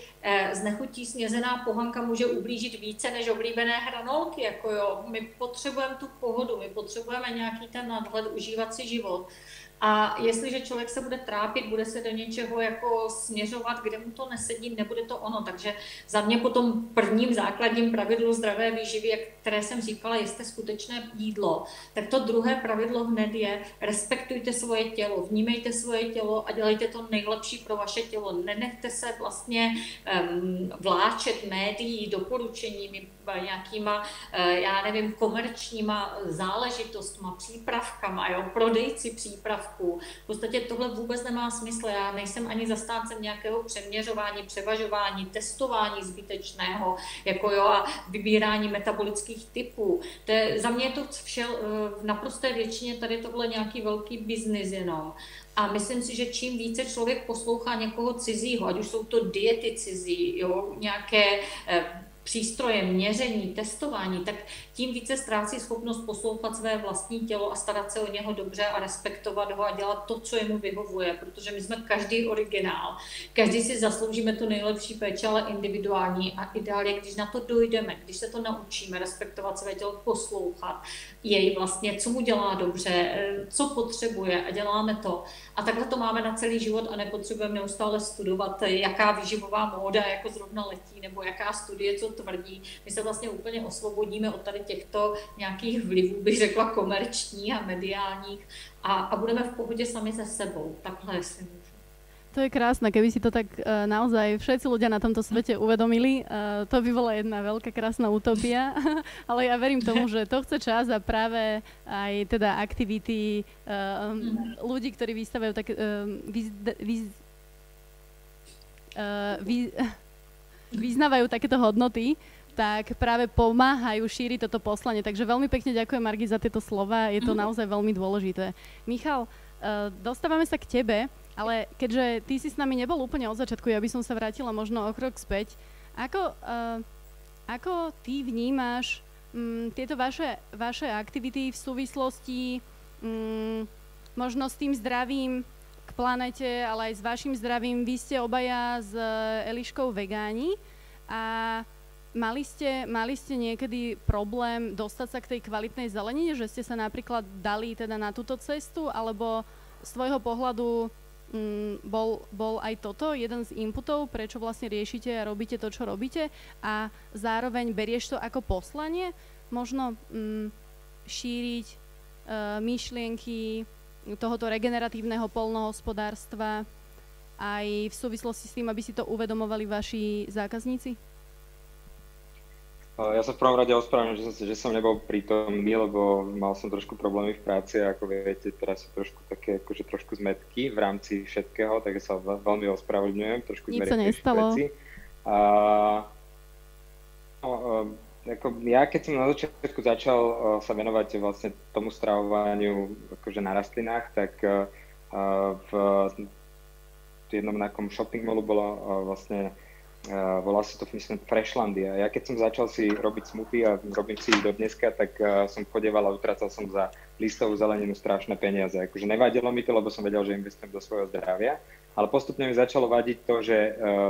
z nechutí snězená pohanka může ublížit více než oblíbené hranolky. Jako jo. My potřebujeme tu pohodu, my potřebujeme nějaký ten nadhled, užívat si život. A jestliže člověk se bude trápit, bude se do něčeho jako směřovat, kde mu to nesedí, nebude to ono. Takže za mě po tom prvním základním pravidlu zdravé výživy, které jsem říkala, jeste skutečné jídlo, tak to druhé pravidlo hned je, respektujte svoje tělo, vnímejte svoje tělo a dělejte to nejlepší pro vaše tělo. Nenechte se vlastně vláčet médií, doporučeními, nějakýma, já nevím, komerčníma záležitostma, přípravkama, jo, prodejci přípravků. V podstatě tohle vůbec nemá smysl. Já nejsem ani zastáncem nějakého přeměřování, převažování, testování zbytečného, jako jo, a vybírání metabolických typů. Za mě je to vše v naprosté většině tady tohle nějaký velký biznis jenom. A myslím si, že čím více člověk poslouchá někoho cizího, ať už jsou to diety cizí, jo, nějaké přístroje, měření, testování, tak tím více ztrácí schopnost poslouchat své vlastní tělo a starat se o něho dobře a respektovat ho a dělat to, co jemu vyhovuje, protože my jsme každý originál. Každý si zasloužíme tu nejlepší péči, ale individuální a ideál je, když na to dojdeme, když se to naučíme respektovat své tělo, poslouchat jej vlastně, co mu dělá dobře, co potřebuje a děláme to. A takhle to máme na celý život a nepotřebujeme neustále studovat, jaká výživová móda jako zrovna letí, nebo jaká studie co tvrdí. My se vlastně úplně osvobodíme od tady těchto nějakých vlivů, bych řekla, komerčních a mediálních a budeme v pohodě sami se sebou. Takhle si můžu. To je krásne, keby si to tak naozaj všetci ľudia na tomto svete uvedomili, to by bola jedna veľká krásna utopia, ale ja verím tomu, že to chce čas a práve aj teda aktivity ľudí, ktorí vystavajú také vyznávajú takéto hodnoty, tak práve pomáhajú šíriť toto poslanie. Takže veľmi pekne ďakujem, Margit, za tieto slova, je to naozaj veľmi dôležité. Michal, dostávame sa k tebe, ale keďže ty si s nami nebol úplne od začiatku, ja by som sa vrátila možno o krok späť. Ako ty vnímaš tieto vaše aktivity v súvislosti možno s tým zdravím k planete, ale aj s vašim zdravím? Vy ste obaja s Eliškou vegáni a mali ste niekedy problém dostať sa k tej kvalitnej zelenine, že ste sa napríklad dali teda na túto cestu, alebo z tvojho pohľadu bol aj toto jeden z inputov, prečo vlastne riešite a robíte to, čo robíte, a zároveň berieš to ako poslanie, možno šíriť myšlienky tohoto regeneratívneho poľnohospodárstva aj v súvislosti s tým, aby si to uvedomovali vaši zákazníci? Ja sa v prvom rade ospravedlňujem, že som nebol prítomný, lebo mal som trošku problémy v práci a ako viete, teraz sú trošku také akože trošku zmetky v rámci všetkého, takže sa veľmi ospravedlňujem, trošku nič sa nestalo. Veci. Ja keď som na začiatku začal sa venovať vlastne tomu stravovaniu akože na rastlinách, tak v jednom takom shopping mallu bola vlastne volá sa to, myslím, Freshlandia. Ja keď som začal si robiť smoothie a robím si ich do dneska, tak som chodieval a utracal som za listovú zeleninu strašné peniaze. Akože nevadilo mi to, lebo som vedel, že investujem do svojho zdravia, ale postupne mi začalo vadiť to, že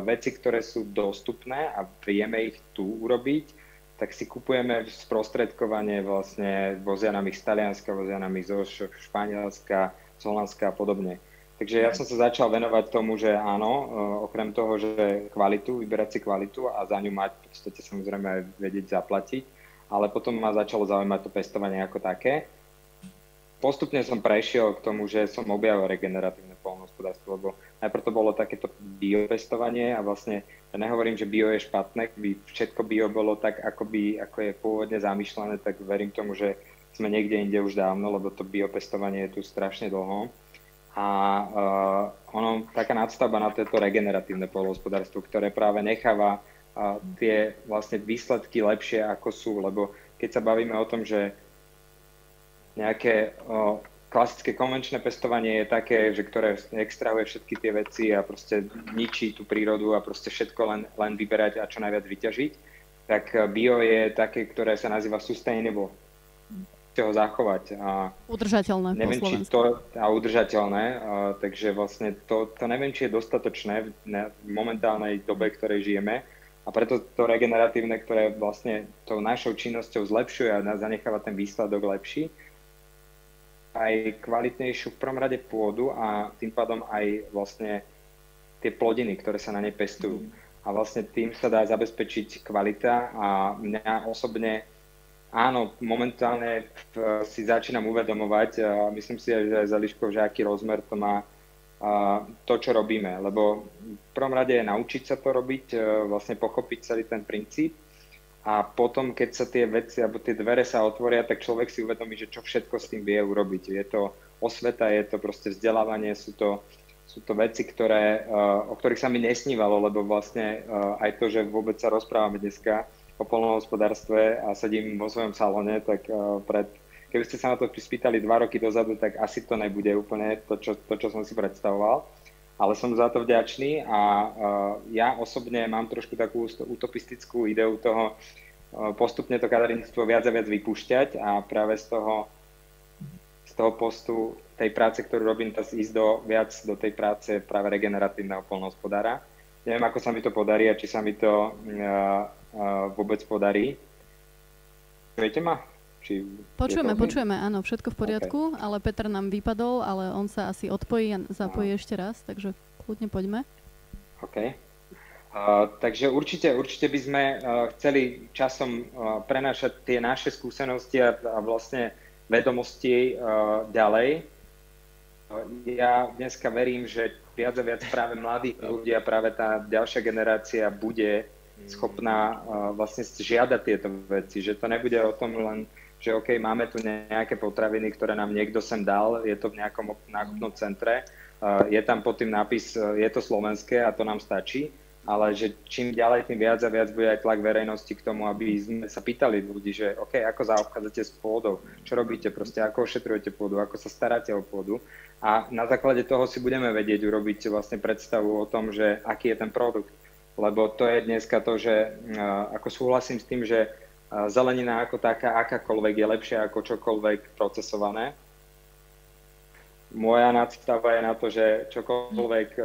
veci, ktoré sú dostupné a vieme ich tu urobiť, tak si kupujeme sprostredkovanie, vlastne vozia nám ich z Talianska, vozia nám ich zo Španielska, z Holandska a podobne. Takže ja som sa začal venovať tomu, že áno, okrem toho, že kvalitu, vyberať si kvalitu a za ňu mať v podstate samozrejme aj vedieť zaplatiť, ale potom ma začalo zaujímať to pestovanie ako také. Postupne som prešiel k tomu, že som objavil regeneratívne poľnohospodárstvo, lebo najprv to bolo takéto biopestovanie a vlastne ja nehovorím, že bio je špatné, keby všetko bio bolo tak, ako je pôvodne zamýšľané, tak verím tomu, že sme niekde inde už dávno, lebo to biopestovanie je tu strašne dlho. A taká nadstavba na toto regeneratívne poľnohospodárstvo, ktoré práve necháva tie vlastne výsledky lepšie ako sú, lebo keď sa bavíme o tom, že nejaké klasické konvenčné pestovanie je také, že ktoré extrahuje všetky tie veci a proste ničí tú prírodu a proste všetko len vyberať a čo najviac vyťažiť. Tak bio je také, ktoré sa nazýva sustainable. Ho zachovať. A udržateľné neviem, po či to, a udržateľné, takže vlastne to neviem, či je dostatočné v momentálnej dobe, v ktorej žijeme. A preto to regeneratívne, ktoré vlastne tou našou činnosťou zlepšuje a zanecháva ten výsledok lepší, aj kvalitnejšiu v prvom rade pôdu a tým pádom aj vlastne tie plodiny, ktoré sa na nej pestujú. A vlastne tým sa dá zabezpečiť kvalita a mňa osobne áno, momentálne si začínam uvedomovať, myslím si, že aj za Eliškou, že aký rozmer to má to, čo robíme. Lebo v prvom rade je naučiť sa to robiť, vlastne pochopiť celý ten princíp a potom, keď sa tie veci alebo tie dvere sa otvoria, tak človek si uvedomí, že čo všetko s tým vie urobiť. Je to osveta, je to proste vzdelávanie, sú to veci, o ktorých sa mi nesnívalo, lebo vlastne aj to, že vôbec sa rozprávame dneska o poľnohospodárstve a sedím vo svojom salóne, tak keby ste sa na to spýtali 2 roky dozadu, tak asi to nebude úplne to, čo som si predstavoval. Ale som za to vďačný a ja osobne mám trošku takú utopistickú ideu toho postupne to kaderníctvo viac a viac vypúšťať a práve z toho postu tej práce, ktorú robím, ísť viac do tej práce práve regeneratívneho poľnohospodára. Neviem, ako sa mi to podarí a či sa mi to vôbec podarí. Viete ma? Počujeme, áno, všetko v poriadku, okay. Ale Peter nám vypadol, ale on sa asi odpojí a zapojí ešte raz, takže kľudne poďme. OK. Takže určite by sme chceli časom prenášať tie naše skúsenosti a vlastne vedomosti ďalej. Ja dneska verím, že viac a viac práve mladých ľudí a práve tá ďalšia generácia bude schopná vlastne žiadať tieto veci, že to nebude o tom len, že OK, máme tu nejaké potraviny, ktoré nám niekto sem dal, je to v nejakom nákupnom centre, je tam pod tým nápis, je to slovenské a to nám stačí, ale že čím ďalej, tým viac a viac bude aj tlak verejnosti k tomu, aby sme sa pýtali ľudí, že OK, ako zaobchádzate s pôdou, čo robíte, proste ako ošetrujete pôdu, ako sa staráte o pôdu a na základe toho si budeme vedieť urobiť vlastne predstavu o tom, že aký je ten produkt. Lebo to je dneska to, že ako súhlasím s tým, že zelenina ako taká, akákoľvek je lepšia ako čokoľvek procesované. Moja nadstava je na to, že čokoľvek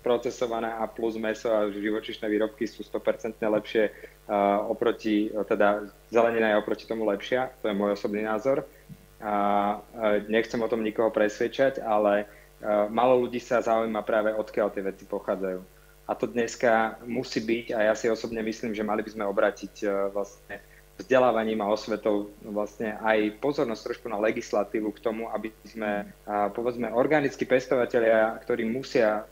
procesované a plus mäso a živočíšne výrobky sú 100% lepšie teda zelenina je oproti tomu lepšia, to je môj osobný názor. Nechcem o tom nikoho presvedčať, ale málo ľudí sa zaujíma práve odkiaľ tie veci pochádzajú. A to dneska musí byť, a ja si osobne myslím, že mali by sme obrátiť vlastne vzdelávaním a osvetou vlastne aj pozornosť trošku na legislatívu k tomu, aby sme, povedzme, organickí pestovatelia, ktorí musia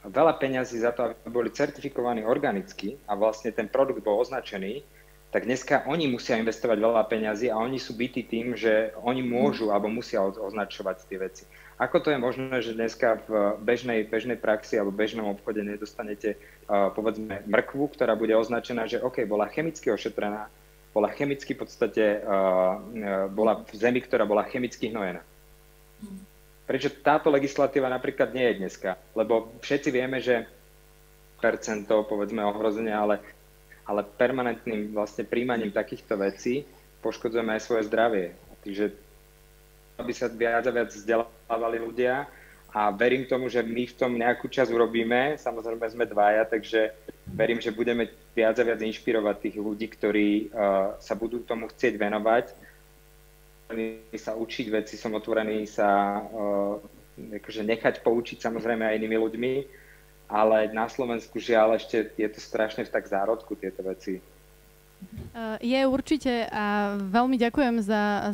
veľa peňazí za to, aby boli certifikovaní organicky a vlastne ten produkt bol označený, tak dneska oni musia investovať veľa peňazí a oni sú bytí tým, že oni môžu alebo musia označovať tie veci. Ako to je možné, že dneska v bežnej praxi alebo bežnom obchode nedostanete povedzme mrkvu, ktorá bude označená, že OK, bola chemicky ošetrená, bola chemicky v podstate, bola v zemi, ktorá bola chemicky hnojená. Prečo táto legislatíva napríklad nie je dneska? Lebo všetci vieme, že percento, povedzme, ohrozenia, ale permanentným vlastne príjmaním takýchto vecí poškodzujeme aj svoje zdravie. Takže aby sa viac a viac vzdelávali ľudia a verím tomu, že my v tom nejakú časť urobíme, samozrejme sme dvaja, takže verím, že budeme viac a viac inšpirovať tých ľudí, ktorí sa budú tomu chcieť venovať, sa učiť veci, som otvorený sa akože nechať poučiť samozrejme aj inými ľuďmi, ale na Slovensku žiaľ ešte je to strašne v tak zárodku tieto veci. Je určite a veľmi ďakujem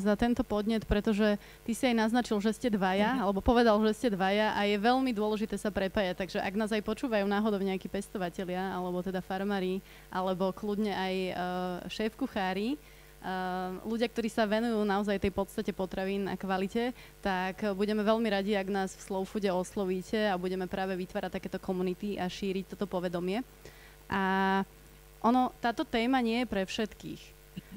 za tento podnet, pretože ty si aj naznačil, že ste dvaja, alebo povedal, že ste dvaja a je veľmi dôležité sa prepájať, takže ak nás aj počúvajú náhodou nejakí pestovatelia, alebo teda farmári, alebo kľudne aj šéf-kuchári, ľudia, ktorí sa venujú naozaj tej podstate potravín a kvalite, tak budeme veľmi radi, ak nás v Slow Foode oslovíte a budeme práve vytvárať takéto komunity a šíriť toto povedomie. A táto téma nie je pre všetkých.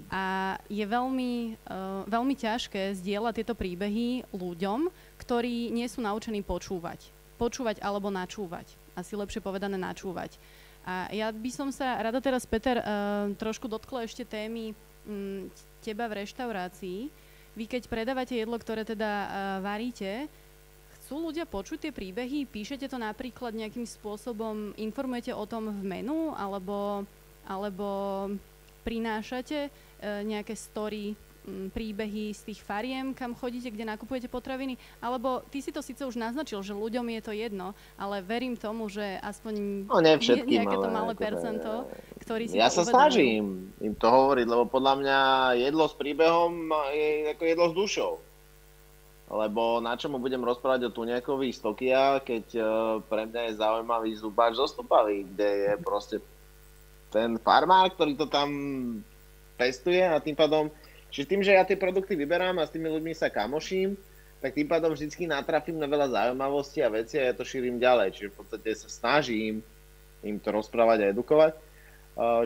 A je veľmi ťažké zdieľať tieto príbehy ľuďom, ktorí nie sú naučení počúvať. Počúvať alebo načúvať. Asi lepšie povedané načúvať. A ja by som sa rada teraz, Peter, trošku dotkla ešte témy teba v reštaurácii. Vy keď predávate jedlo, ktoré teda varíte, chcú ľudia počuť tie príbehy? Píšete to napríklad nejakým spôsobom, informujete o tom v menu, alebo prinášate nejaké story, príbehy z tých fariem, kam chodíte, kde nakupujete potraviny? Alebo ty si to síce už naznačil, že ľuďom je to jedno, ale verím tomu, že aspoň nejaké to malé percento, ktorí si ja to sa snažím im to hovoriť, lebo podľa mňa jedlo s príbehom je ako jedlo s dušou. Lebo na čomu budem rozprávať o Tuňákovi z Tokia, keď pre mňa je zaujímavý zubáč zo Stopavy, kde je proste ten farmár, ktorý to tam pestuje a tým pádom, čiže tým, že ja tie produkty vyberám a s tými ľuďmi sa kamoším, tak tým pádom vždycky natrafím na veľa zaujímavostí a vecí a ja to šírim ďalej. Čiže v podstate sa snažím im to rozprávať a edukovať.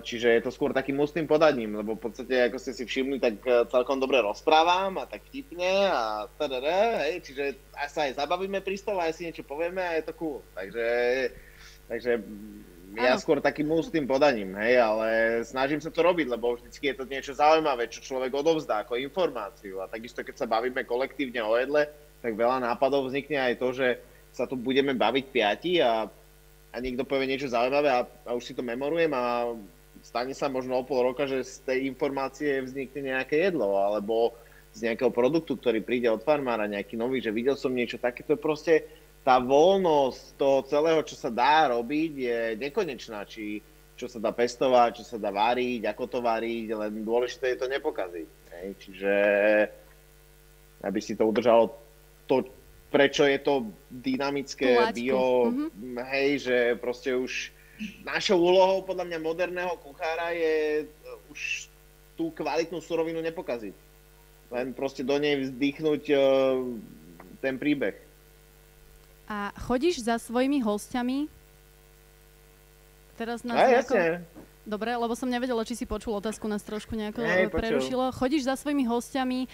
Čiže je to skôr takým ústnym podaním, lebo v podstate, ako ste si všimli, tak celkom dobre rozprávam a tak vtipne a hej, čiže sa aj zabavíme pri stole, aj si niečo povieme a je to cool. Takže ja skôr takým ústnym podaním, hej, ale snažím sa to robiť, lebo vždycky je to niečo zaujímavé, čo človek odovzdá ako informáciu. A takisto, keď sa bavíme kolektívne o jedle, tak veľa nápadov vznikne aj to, že sa tu budeme baviť piati a niekto povie niečo zaujímavé a už si to memorujem a stane sa možno o pol roka, že z tej informácie vznikne nejaké jedlo, alebo z nejakého produktu, ktorý príde od farmára, nejaký nový, že videl som niečo také, to je proste tá voľnosť toho celého, čo sa dá robiť, je nekonečná. Čo sa dá pestovať, čo sa dá variť, ako to variť, len dôležité je to nepokaziť. Hej. Čiže aby si to udržalo to, prečo je to dynamické, bio, hej, že proste už našou úlohou podľa mňa moderného kuchára je už tú kvalitnú surovinu nepokaziť. Len proste do nej vzdýchnuť ten príbeh. A chodíš za svojimi hostiami? Teraz nás jasne. Dobre, lebo som nevedela, či si počul otázku, nás trošku nejako prerušilo. Chodíš za svojimi hostiami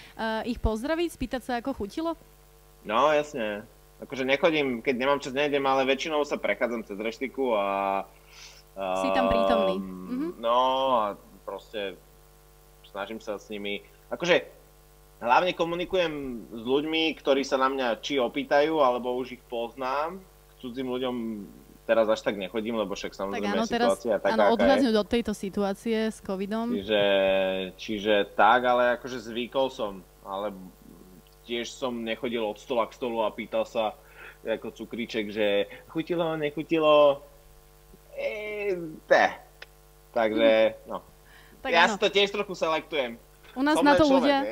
ich pozdraviť, spýtať sa, ako chutilo? No, jasne. Akože nechodím, keď nemám čas, nejdem, ale väčšinou sa prechádzam cez reštiku a si tam prítomný. No a proste snažím sa s nimi, akože hlavne komunikujem s ľuďmi, ktorí sa na mňa či opýtajú, alebo už ich poznám. K cudzím ľuďom teraz až tak nechodím, lebo však samozrejme situácia taká, áno, odhľadnúť od tejto situácie s covidom. Čiže tak, ale akože zvykol som. Ale tiež som nechodil od stola k stolu a pýtal sa ako cukríček, že chutilo, nechutilo. Takže, no. Tak ja si to tiež trochu selektujem. U nás na to ľudia...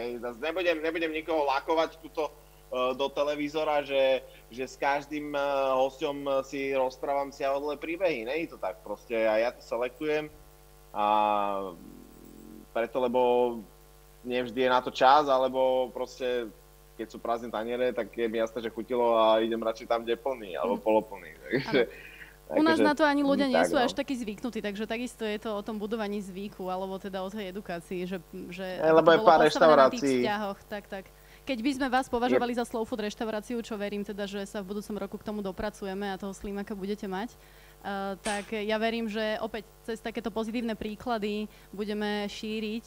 Nebudem nikoho lakovať tuto do televízora, že s každým hosťom si rozprávam si odle príbehy. Nie je to tak proste. A ja to selektujem a preto, lebo nevždy je na to čas, alebo proste keď sú prázdne taniere, tak je mi jasné, že chutilo a idem radšej tam, kde je plný, alebo poloplný. Takže... U nás na to ani ľudia nie sú až takí zvyknutí, takže takisto je to o tom budovaní zvyku, alebo teda o tej edukácii, že lebo je pár reštaurácií. Tak. Keď by sme vás považovali za slow food reštauráciu, čo verím teda, že sa v budúcom roku k tomu dopracujeme a toho Slimaka budete mať, tak ja verím, že opäť cez takéto pozitívne príklady budeme šíriť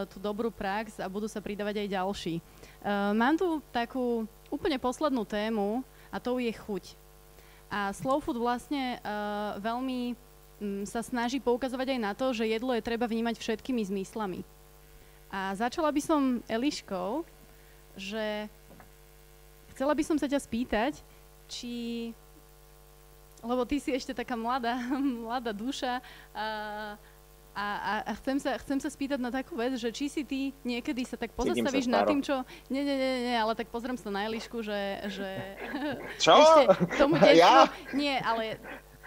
tú dobrú prax a budú sa pridávať aj ďalší. Mám tu takú úplne poslednú tému a to je chuť. A slow food vlastne veľmi sa snaží poukazovať aj na to, že jedlo je treba vnímať všetkými zmyslami. A začala by som Eliškou, že chcela by som sa ťa spýtať, lebo ty si ešte taká mladá duša a chcem sa spýtať na takú vec, že či si ty niekedy sa tak pozastavíš nad tým, čo... Nie, ale tak pozriem sa na Elišku, že čo? Ešte k tomu detstvu... Ja? Nie, ale...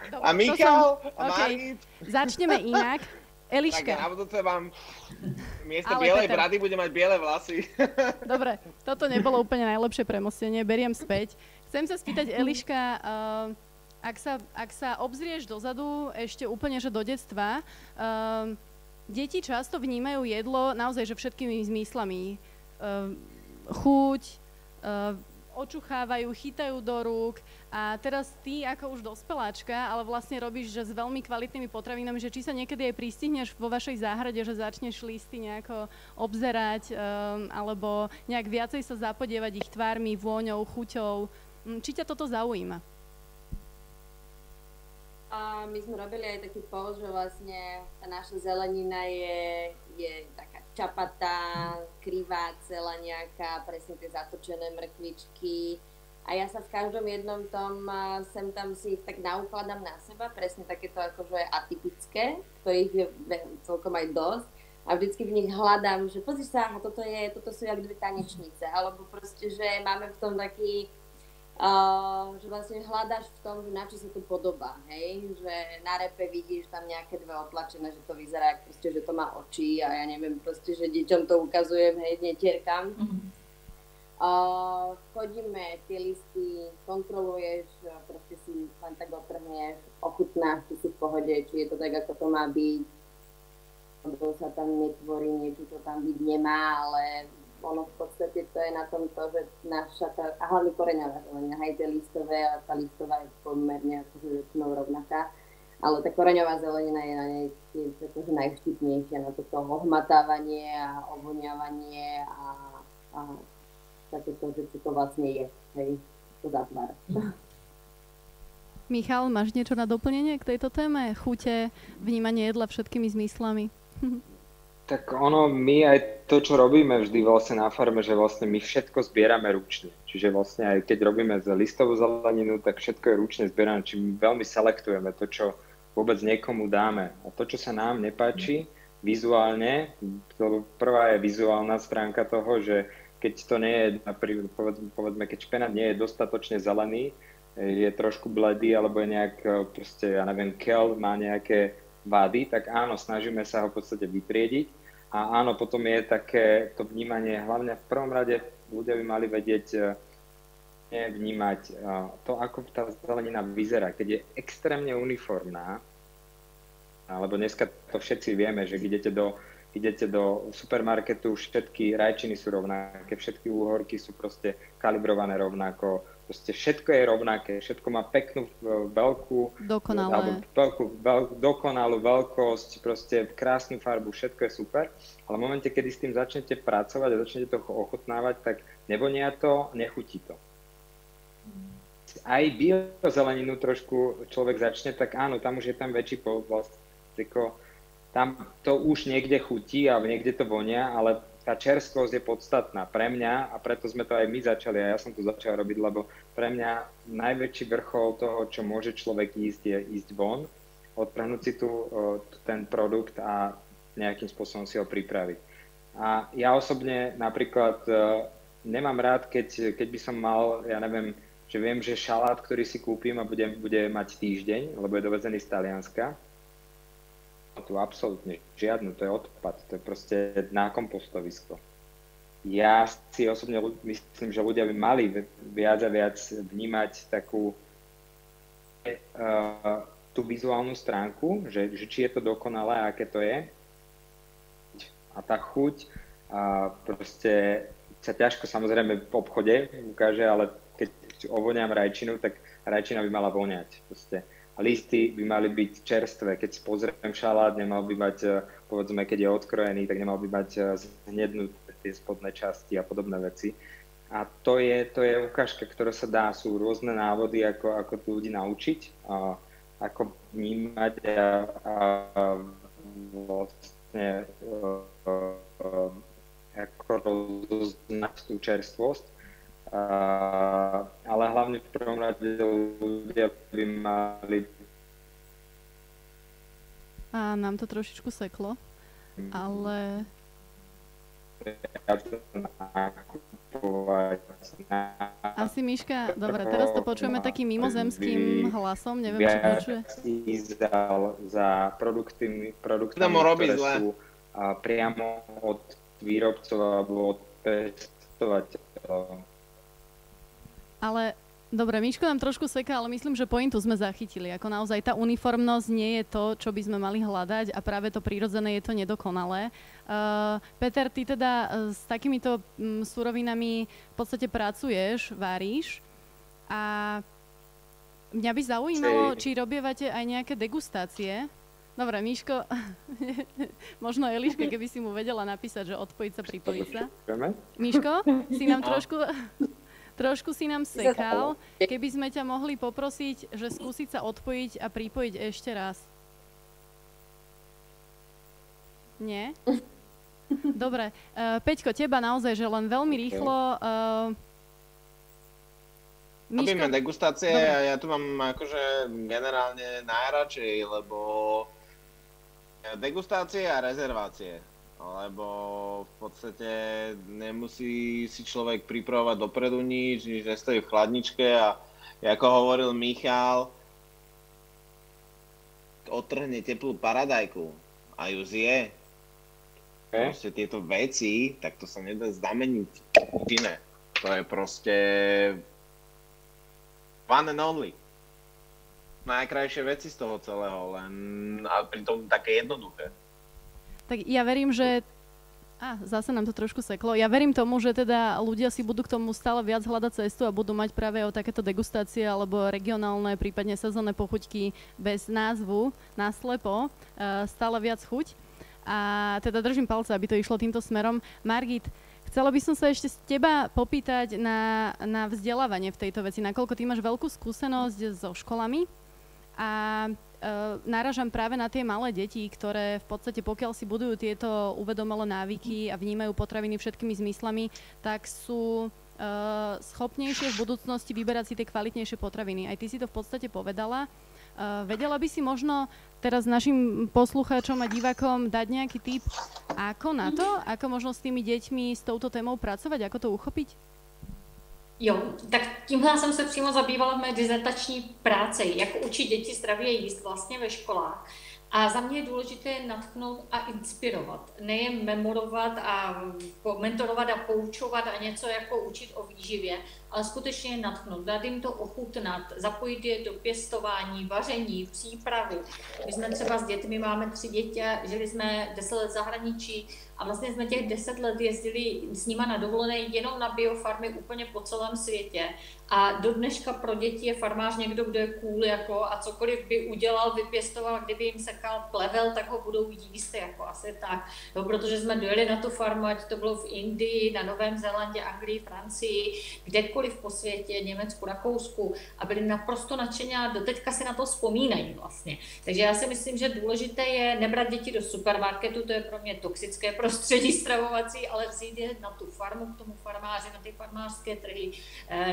Dobre, a Michal? A Marit? Začneme inak. Eliška. Tak na budúce vám miesto bielej brady bude mať biele vlasy. Dobre, toto nebolo úplne najlepšie premostenie, beriem späť. Chcem sa spýtať, Eliška, ak sa obzrieš dozadu, ešte úplne, že do detstva, deti často vnímajú jedlo naozaj, že všetkými zmyslami. Chuť, očuchávajú, chytajú do rúk a teraz ty ako už dospeláčka, ale vlastne robíš že s veľmi kvalitnými potravinami, že či sa niekedy aj pristihneš vo vašej záhrade, že začneš listy nejako obzerať alebo nejak viacej sa zapodievať ich tvármi, vôňou, chuťou. Či ťa toto zaujíma? A my sme robili aj taký poll, že vlastne tá naša zelenina je taká čapatá, krivá, celá nejaká, presne tie zatočené mrkvičky. A ja sa v každom jednom tom, sem tam si ich tak naukladám na seba, presne takéto akože atypické, ktorých je celkom aj dosť. A vždycky v nich hľadám, že pozri sa, toto sú jak dve tanečnice, alebo proste, že máme v tom taký, že vlastne hľadáš v tom, že na čo sa to podobá, hej? Že na repe vidíš tam nejaké dve otlačené, že to vyzerá, proste, že to má oči a ja neviem, proste, že deťom to ukazujem, hej, netierkam. Chodíme, tie listy kontroluješ, proste si len tak otrhneš, ochutnáš, či si v pohode, či je to tak, ako to má byť, lebo sa tam netvorí niečo, čo tam byť nemá, ale ono v podstate to je na tom to, že naša, a hlavne koreňová zelenina, aj tie listové, a tá listová je pomerne akože väčšinou rovnaká, ale tá koreňová zelenina je na nej tiež akože najvštipnejšia na toto ohmatávanie a ovoniavanie a takéto, že čo to vlastne je, hej, to zatvára. Michal, máš niečo na doplnenie k tejto téme? Chute, vnímanie jedla všetkými zmyslami? Tak ono, my aj to, čo robíme vždy vlastne na farme, že vlastne my všetko zbierame ručne. Čiže vlastne aj keď robíme listovú zeleninu, tak všetko je ručne zbierané, či my veľmi selektujeme to, čo vôbec niekomu dáme. A to, čo sa nám nepáči vizuálne, prvá je vizuálna stránka toho, že keď to nie je, povedzme, keď špenát nie je dostatočne zelený, je trošku bledý, alebo je nejak, proste, ja neviem, keľ, má nejaké vády, tak áno, snažíme sa ho v podstate vytriediť. A áno, potom je také to vnímanie, hlavne v prvom rade ľudia by mali vedieť vnímať to, ako tá zelenina vyzerá. Keď je extrémne uniformná, alebo dneska to všetci vieme, že idete do supermarketu, všetky rajčiny sú rovnaké, všetky úhorky sú proste kalibrované rovnako, proste všetko je rovnaké, všetko má peknú veľkú, dokonalú veľkosť, proste krásnu farbu, všetko je super, ale v momente, kedy s tým začnete pracovať a začnete to ochutnávať, tak nevonia to, nechutí to. Aj biozeleninu trošku človek začne, tak áno, tam už je tam väčší tam to už niekde chutí a niekde to vonia, ale tá čerstvosť je podstatná pre mňa a preto sme to aj my začali a ja som to začal robiť, lebo pre mňa najväčší vrchol toho, čo môže človek ísť, je ísť von, odtrhnúť si ten produkt a nejakým spôsobom si ho pripraviť. A ja osobne napríklad nemám rád, keď by som mal, ja neviem, že viem, že šalát, ktorý si kúpim a bude mať týždeň, lebo je dovezený z Talianska, tu absolútne žiadnu, to je odpad, to je proste na kompostovisko. Ja si osobne myslím, že ľudia by mali viac a viac vnímať takú tú vizuálnu stránku, že či je to dokonalé, aké to je. A tá chuť proste sa ťažko samozrejme v obchode ukáže, ale keď ovoniam rajčinu, tak rajčina by mala voňať. Proste. Listy by mali byť čerstvé, keď si pozriem šalát, nemal by mať, povedzme, keď je odkrojený, tak nemal by mať zhnednuté tie spodné časti a podobné veci. A to je ukážka, ktorá sa dá, sú rôzne návody, ako tu ľudí naučiť, ako vnímať a vlastne ako rozoznať tú čerstvosť. Ale hlavne v prvom rade ľudia by mali... A nám to trošičku seklo, ale... Asi Miška, dobre, teraz to počujeme takým mimozemským hlasom, neviem, či počuje. Za produktami, ktoré sú priamo od výrobcov alebo od pestovateľov. Ale Dobre, Miško nám trošku seká, ale myslím, že pointu sme zachytili. Ako naozaj tá uniformnosť nie je to, čo by sme mali hľadať a práve to prirodzené je to nedokonalé. Peter, ty teda s takýmito surovinami v podstate pracuješ, varíš a mňa by zaujímalo, či robievate aj nejaké degustácie. Dobre, Miško, možno Eliška, keby si mu vedela napísať, že odpojiť sa, pripojiť sa. Miško, si nám trošku si nám sekal. Keby sme ťa mohli poprosiť, že skúsiť sa odpojiť a pripojiť ešte raz. Nie? Dobre. Peťko, teba naozaj, že len veľmi rýchlo... Robíme degustácie a ja tu mám akože generálne najradšej, lebo degustácie a rezervácie. Lebo v podstate nemusí si človek pripravovať dopredu nič nestojí v chladničke a ako hovoril Michal, odtrhne teplú paradajku a ju zje. Proste tieto veci, tak to sa nedá znameniť iné. To je proste one and only. Najkrajšie veci z toho celého, len a pritom také jednoduché. Tak ja verím, že... zase nám to trošku seklo. Ja verím tomu, že teda ľudia si budú k tomu stále viac hľadať cestu a budú mať práve o takéto degustácie alebo regionálne, prípadne sezónne pochuťky bez názvu, naslepo, stále viac chuť. A teda držím palce, aby to išlo týmto smerom. Margit, chcela by som sa ešte z teba popýtať na vzdelávanie v tejto veci. Nakoľko ty máš veľkú skúsenosť so školami a náražam práve na tie malé deti, ktoré v podstate pokiaľ si budujú tieto uvedomelé návyky a vnímajú potraviny všetkými zmyslami, tak sú schopnejšie v budúcnosti vyberať si tie kvalitnejšie potraviny. Aj ty si to v podstate povedala. Vedela by si možno teraz našim poslucháčom a divákom dať nejaký tip, ako na to, ako možno s tými deťmi s touto témou pracovať, ako to uchopiť? Jo, tak tímhle jsem se přímo zabývala v mé dizertační práci, jak učit děti zdravě jíst vlastně ve školách. A za mě je důležité natchnout a inspirovat. Nejen memorovat a mentorovat a poučovat a něco jako učit o výživě, ale skutečně natchnout, dát jim to ochutnat, zapojit je do pěstování, vaření, přípravy. My jsme třeba s dětmi, máme 3 děti, žili jsme 10 let v zahraničí a vlastně jsme těch 10 let jezdili s nima na dovolené jenom na biofarmy úplně po celém světě. A do dneška pro děti je farmář někdo, kdo je cool jako, a cokoliv by udělal, vypěstoval, kdyby jim sekal plevel, tak ho budou jíst jako asi tak. Jo, protože jsme dojeli na tu farmu, ať to bylo v Indii, na Novém Zélandě, Anglii, Francii, kdekoliv po světě, Německu, Rakousku a byli naprosto nadšení a doteďka si na to vzpomínají vlastně. Takže já si myslím, že důležité je nebrat děti do supermarketu, to je pro mě toxické prostředí stravovací, ale vzít je na tu farmu, k tomu farmáři, na ty farmářské trhy,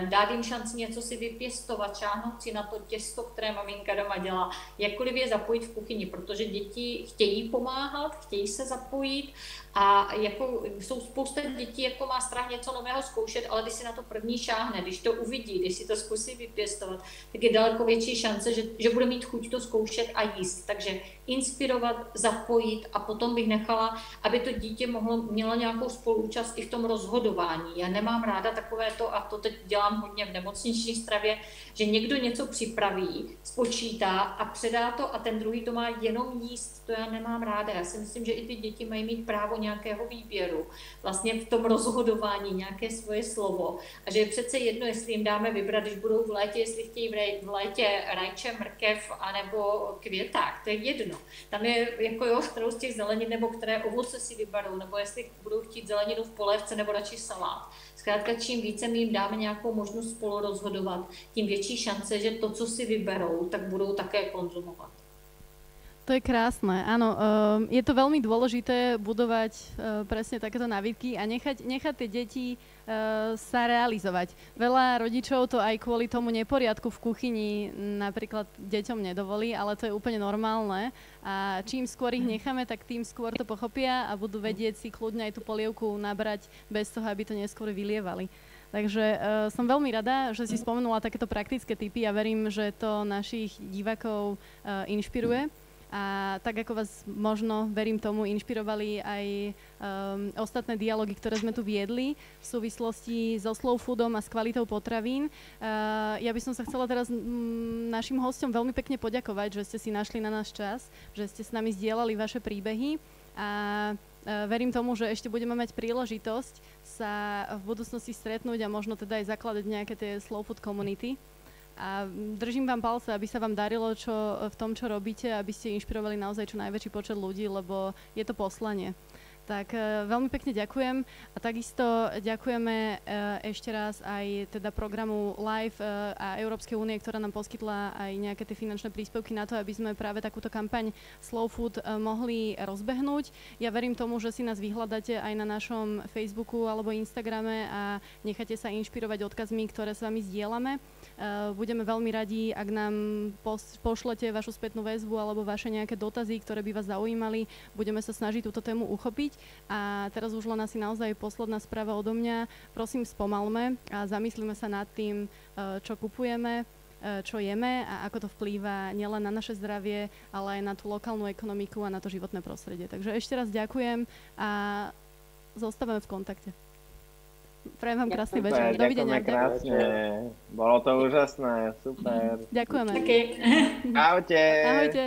dát jim šanci něco si vypěstovat, šáhnout si na to těsto, které maminka doma dělá, jakkoliv je zapojit v kuchyni, protože děti chtějí pomáhat, chtějí se zapojit a jako jsou spousta dětí, jako má strach něco nového zkoušet, ale když si na to první šáhne, když to uvidí, když si to zkusí vypěstovat, tak je daleko větší šance, že bude mít chuť to zkoušet a jíst. Takže inspirovat, zapojit a potom bych nechala, aby to dítě mělo nějakou spoluúčast i v tom rozhodování. Já nemám ráda takové to, a to teď dělám hodně v nemocniční stravě, že někdo něco připraví, spočítá a předá to a ten druhý to má jenom jíst. To já nemám ráda. Já si myslím, že i ty děti mají mít právo nějakého výběru, vlastně v tom rozhodování nějaké svoje slovo. A že je přece jedno, jestli jim dáme vybrat, když budou v létě, jestli chtějí v létě rajče, mrkev anebo květák. To je jedno. Tam je jako jo, kterou z těch zelenin nebo které ovoce si vyberou, nebo jestli budou chtít zeleninu v polévce nebo radši salát. Zkrátka, čím více my jim dáme nějakou možnost spolu rozhodovat, tím větší šance, že to, co si vyberou, tak budou také konzumovat. To je krásne, áno. Je to veľmi dôležité budovať presne takéto návyky a nechať tie deti sa realizovať. Veľa rodičov to aj kvôli tomu neporiadku v kuchyni napríklad deťom nedovolí, ale to je úplne normálne. A čím skôr ich necháme, tak tým skôr to pochopia a budú vedieť si kľudne aj tú polievku nabrať bez toho, aby to neskôr vylievali. Takže som veľmi rada, že si spomenula takéto praktické tipy a verím, že to našich divákov inšpiruje. A tak ako vás možno, verím tomu, inšpirovali aj ostatné dialógy, ktoré sme tu viedli v súvislosti so slow foodom a s kvalitou potravín. Ja by som sa chcela teraz našim hosťom veľmi pekne poďakovať, že ste si našli na nás čas, že ste s nami zdieľali vaše príbehy a verím tomu, že ešte budeme mať príležitosť sa v budúcnosti stretnúť a možno teda aj zakladať nejaké tie slow food community. A držím vám palce, aby sa vám darilo v tom, čo robíte, aby ste inšpirovali naozaj čo najväčší počet ľudí, lebo je to poslanie. Tak veľmi pekne ďakujem a takisto ďakujeme ešte raz aj teda programu Live a Európskej únie, ktorá nám poskytla aj nejaké tie finančné príspevky na to, aby sme práve takúto kampaň Slow Food mohli rozbehnúť. Ja verím tomu, že si nás vyhľadáte aj na našom Facebooku alebo Instagrame a necháte sa inšpirovať odkazmi, ktoré s vami zdieľame. Budeme veľmi radi, ak nám pošlete vašu spätnú väzbu alebo vaše nejaké dotazy, ktoré by vás zaujímali. Budeme sa snažiť túto tému uchopiť. A teraz už len asi naozaj posledná správa odo mňa. Prosím, spomalme a zamyslíme sa nad tým, čo kupujeme, čo jeme a ako to vplýva nielen na naše zdravie, ale aj na tú lokálnu ekonomiku a na to životné prostredie. Takže ešte raz ďakujem a zostávame v kontakte. Prajem vám krásny večer. Dovidenia. Ďakujeme krásne. Bolo to úžasné. Super. Ďakujeme. Okay. Ahojte. Ahojte.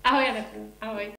Ahoj, Janečku. Ahoj.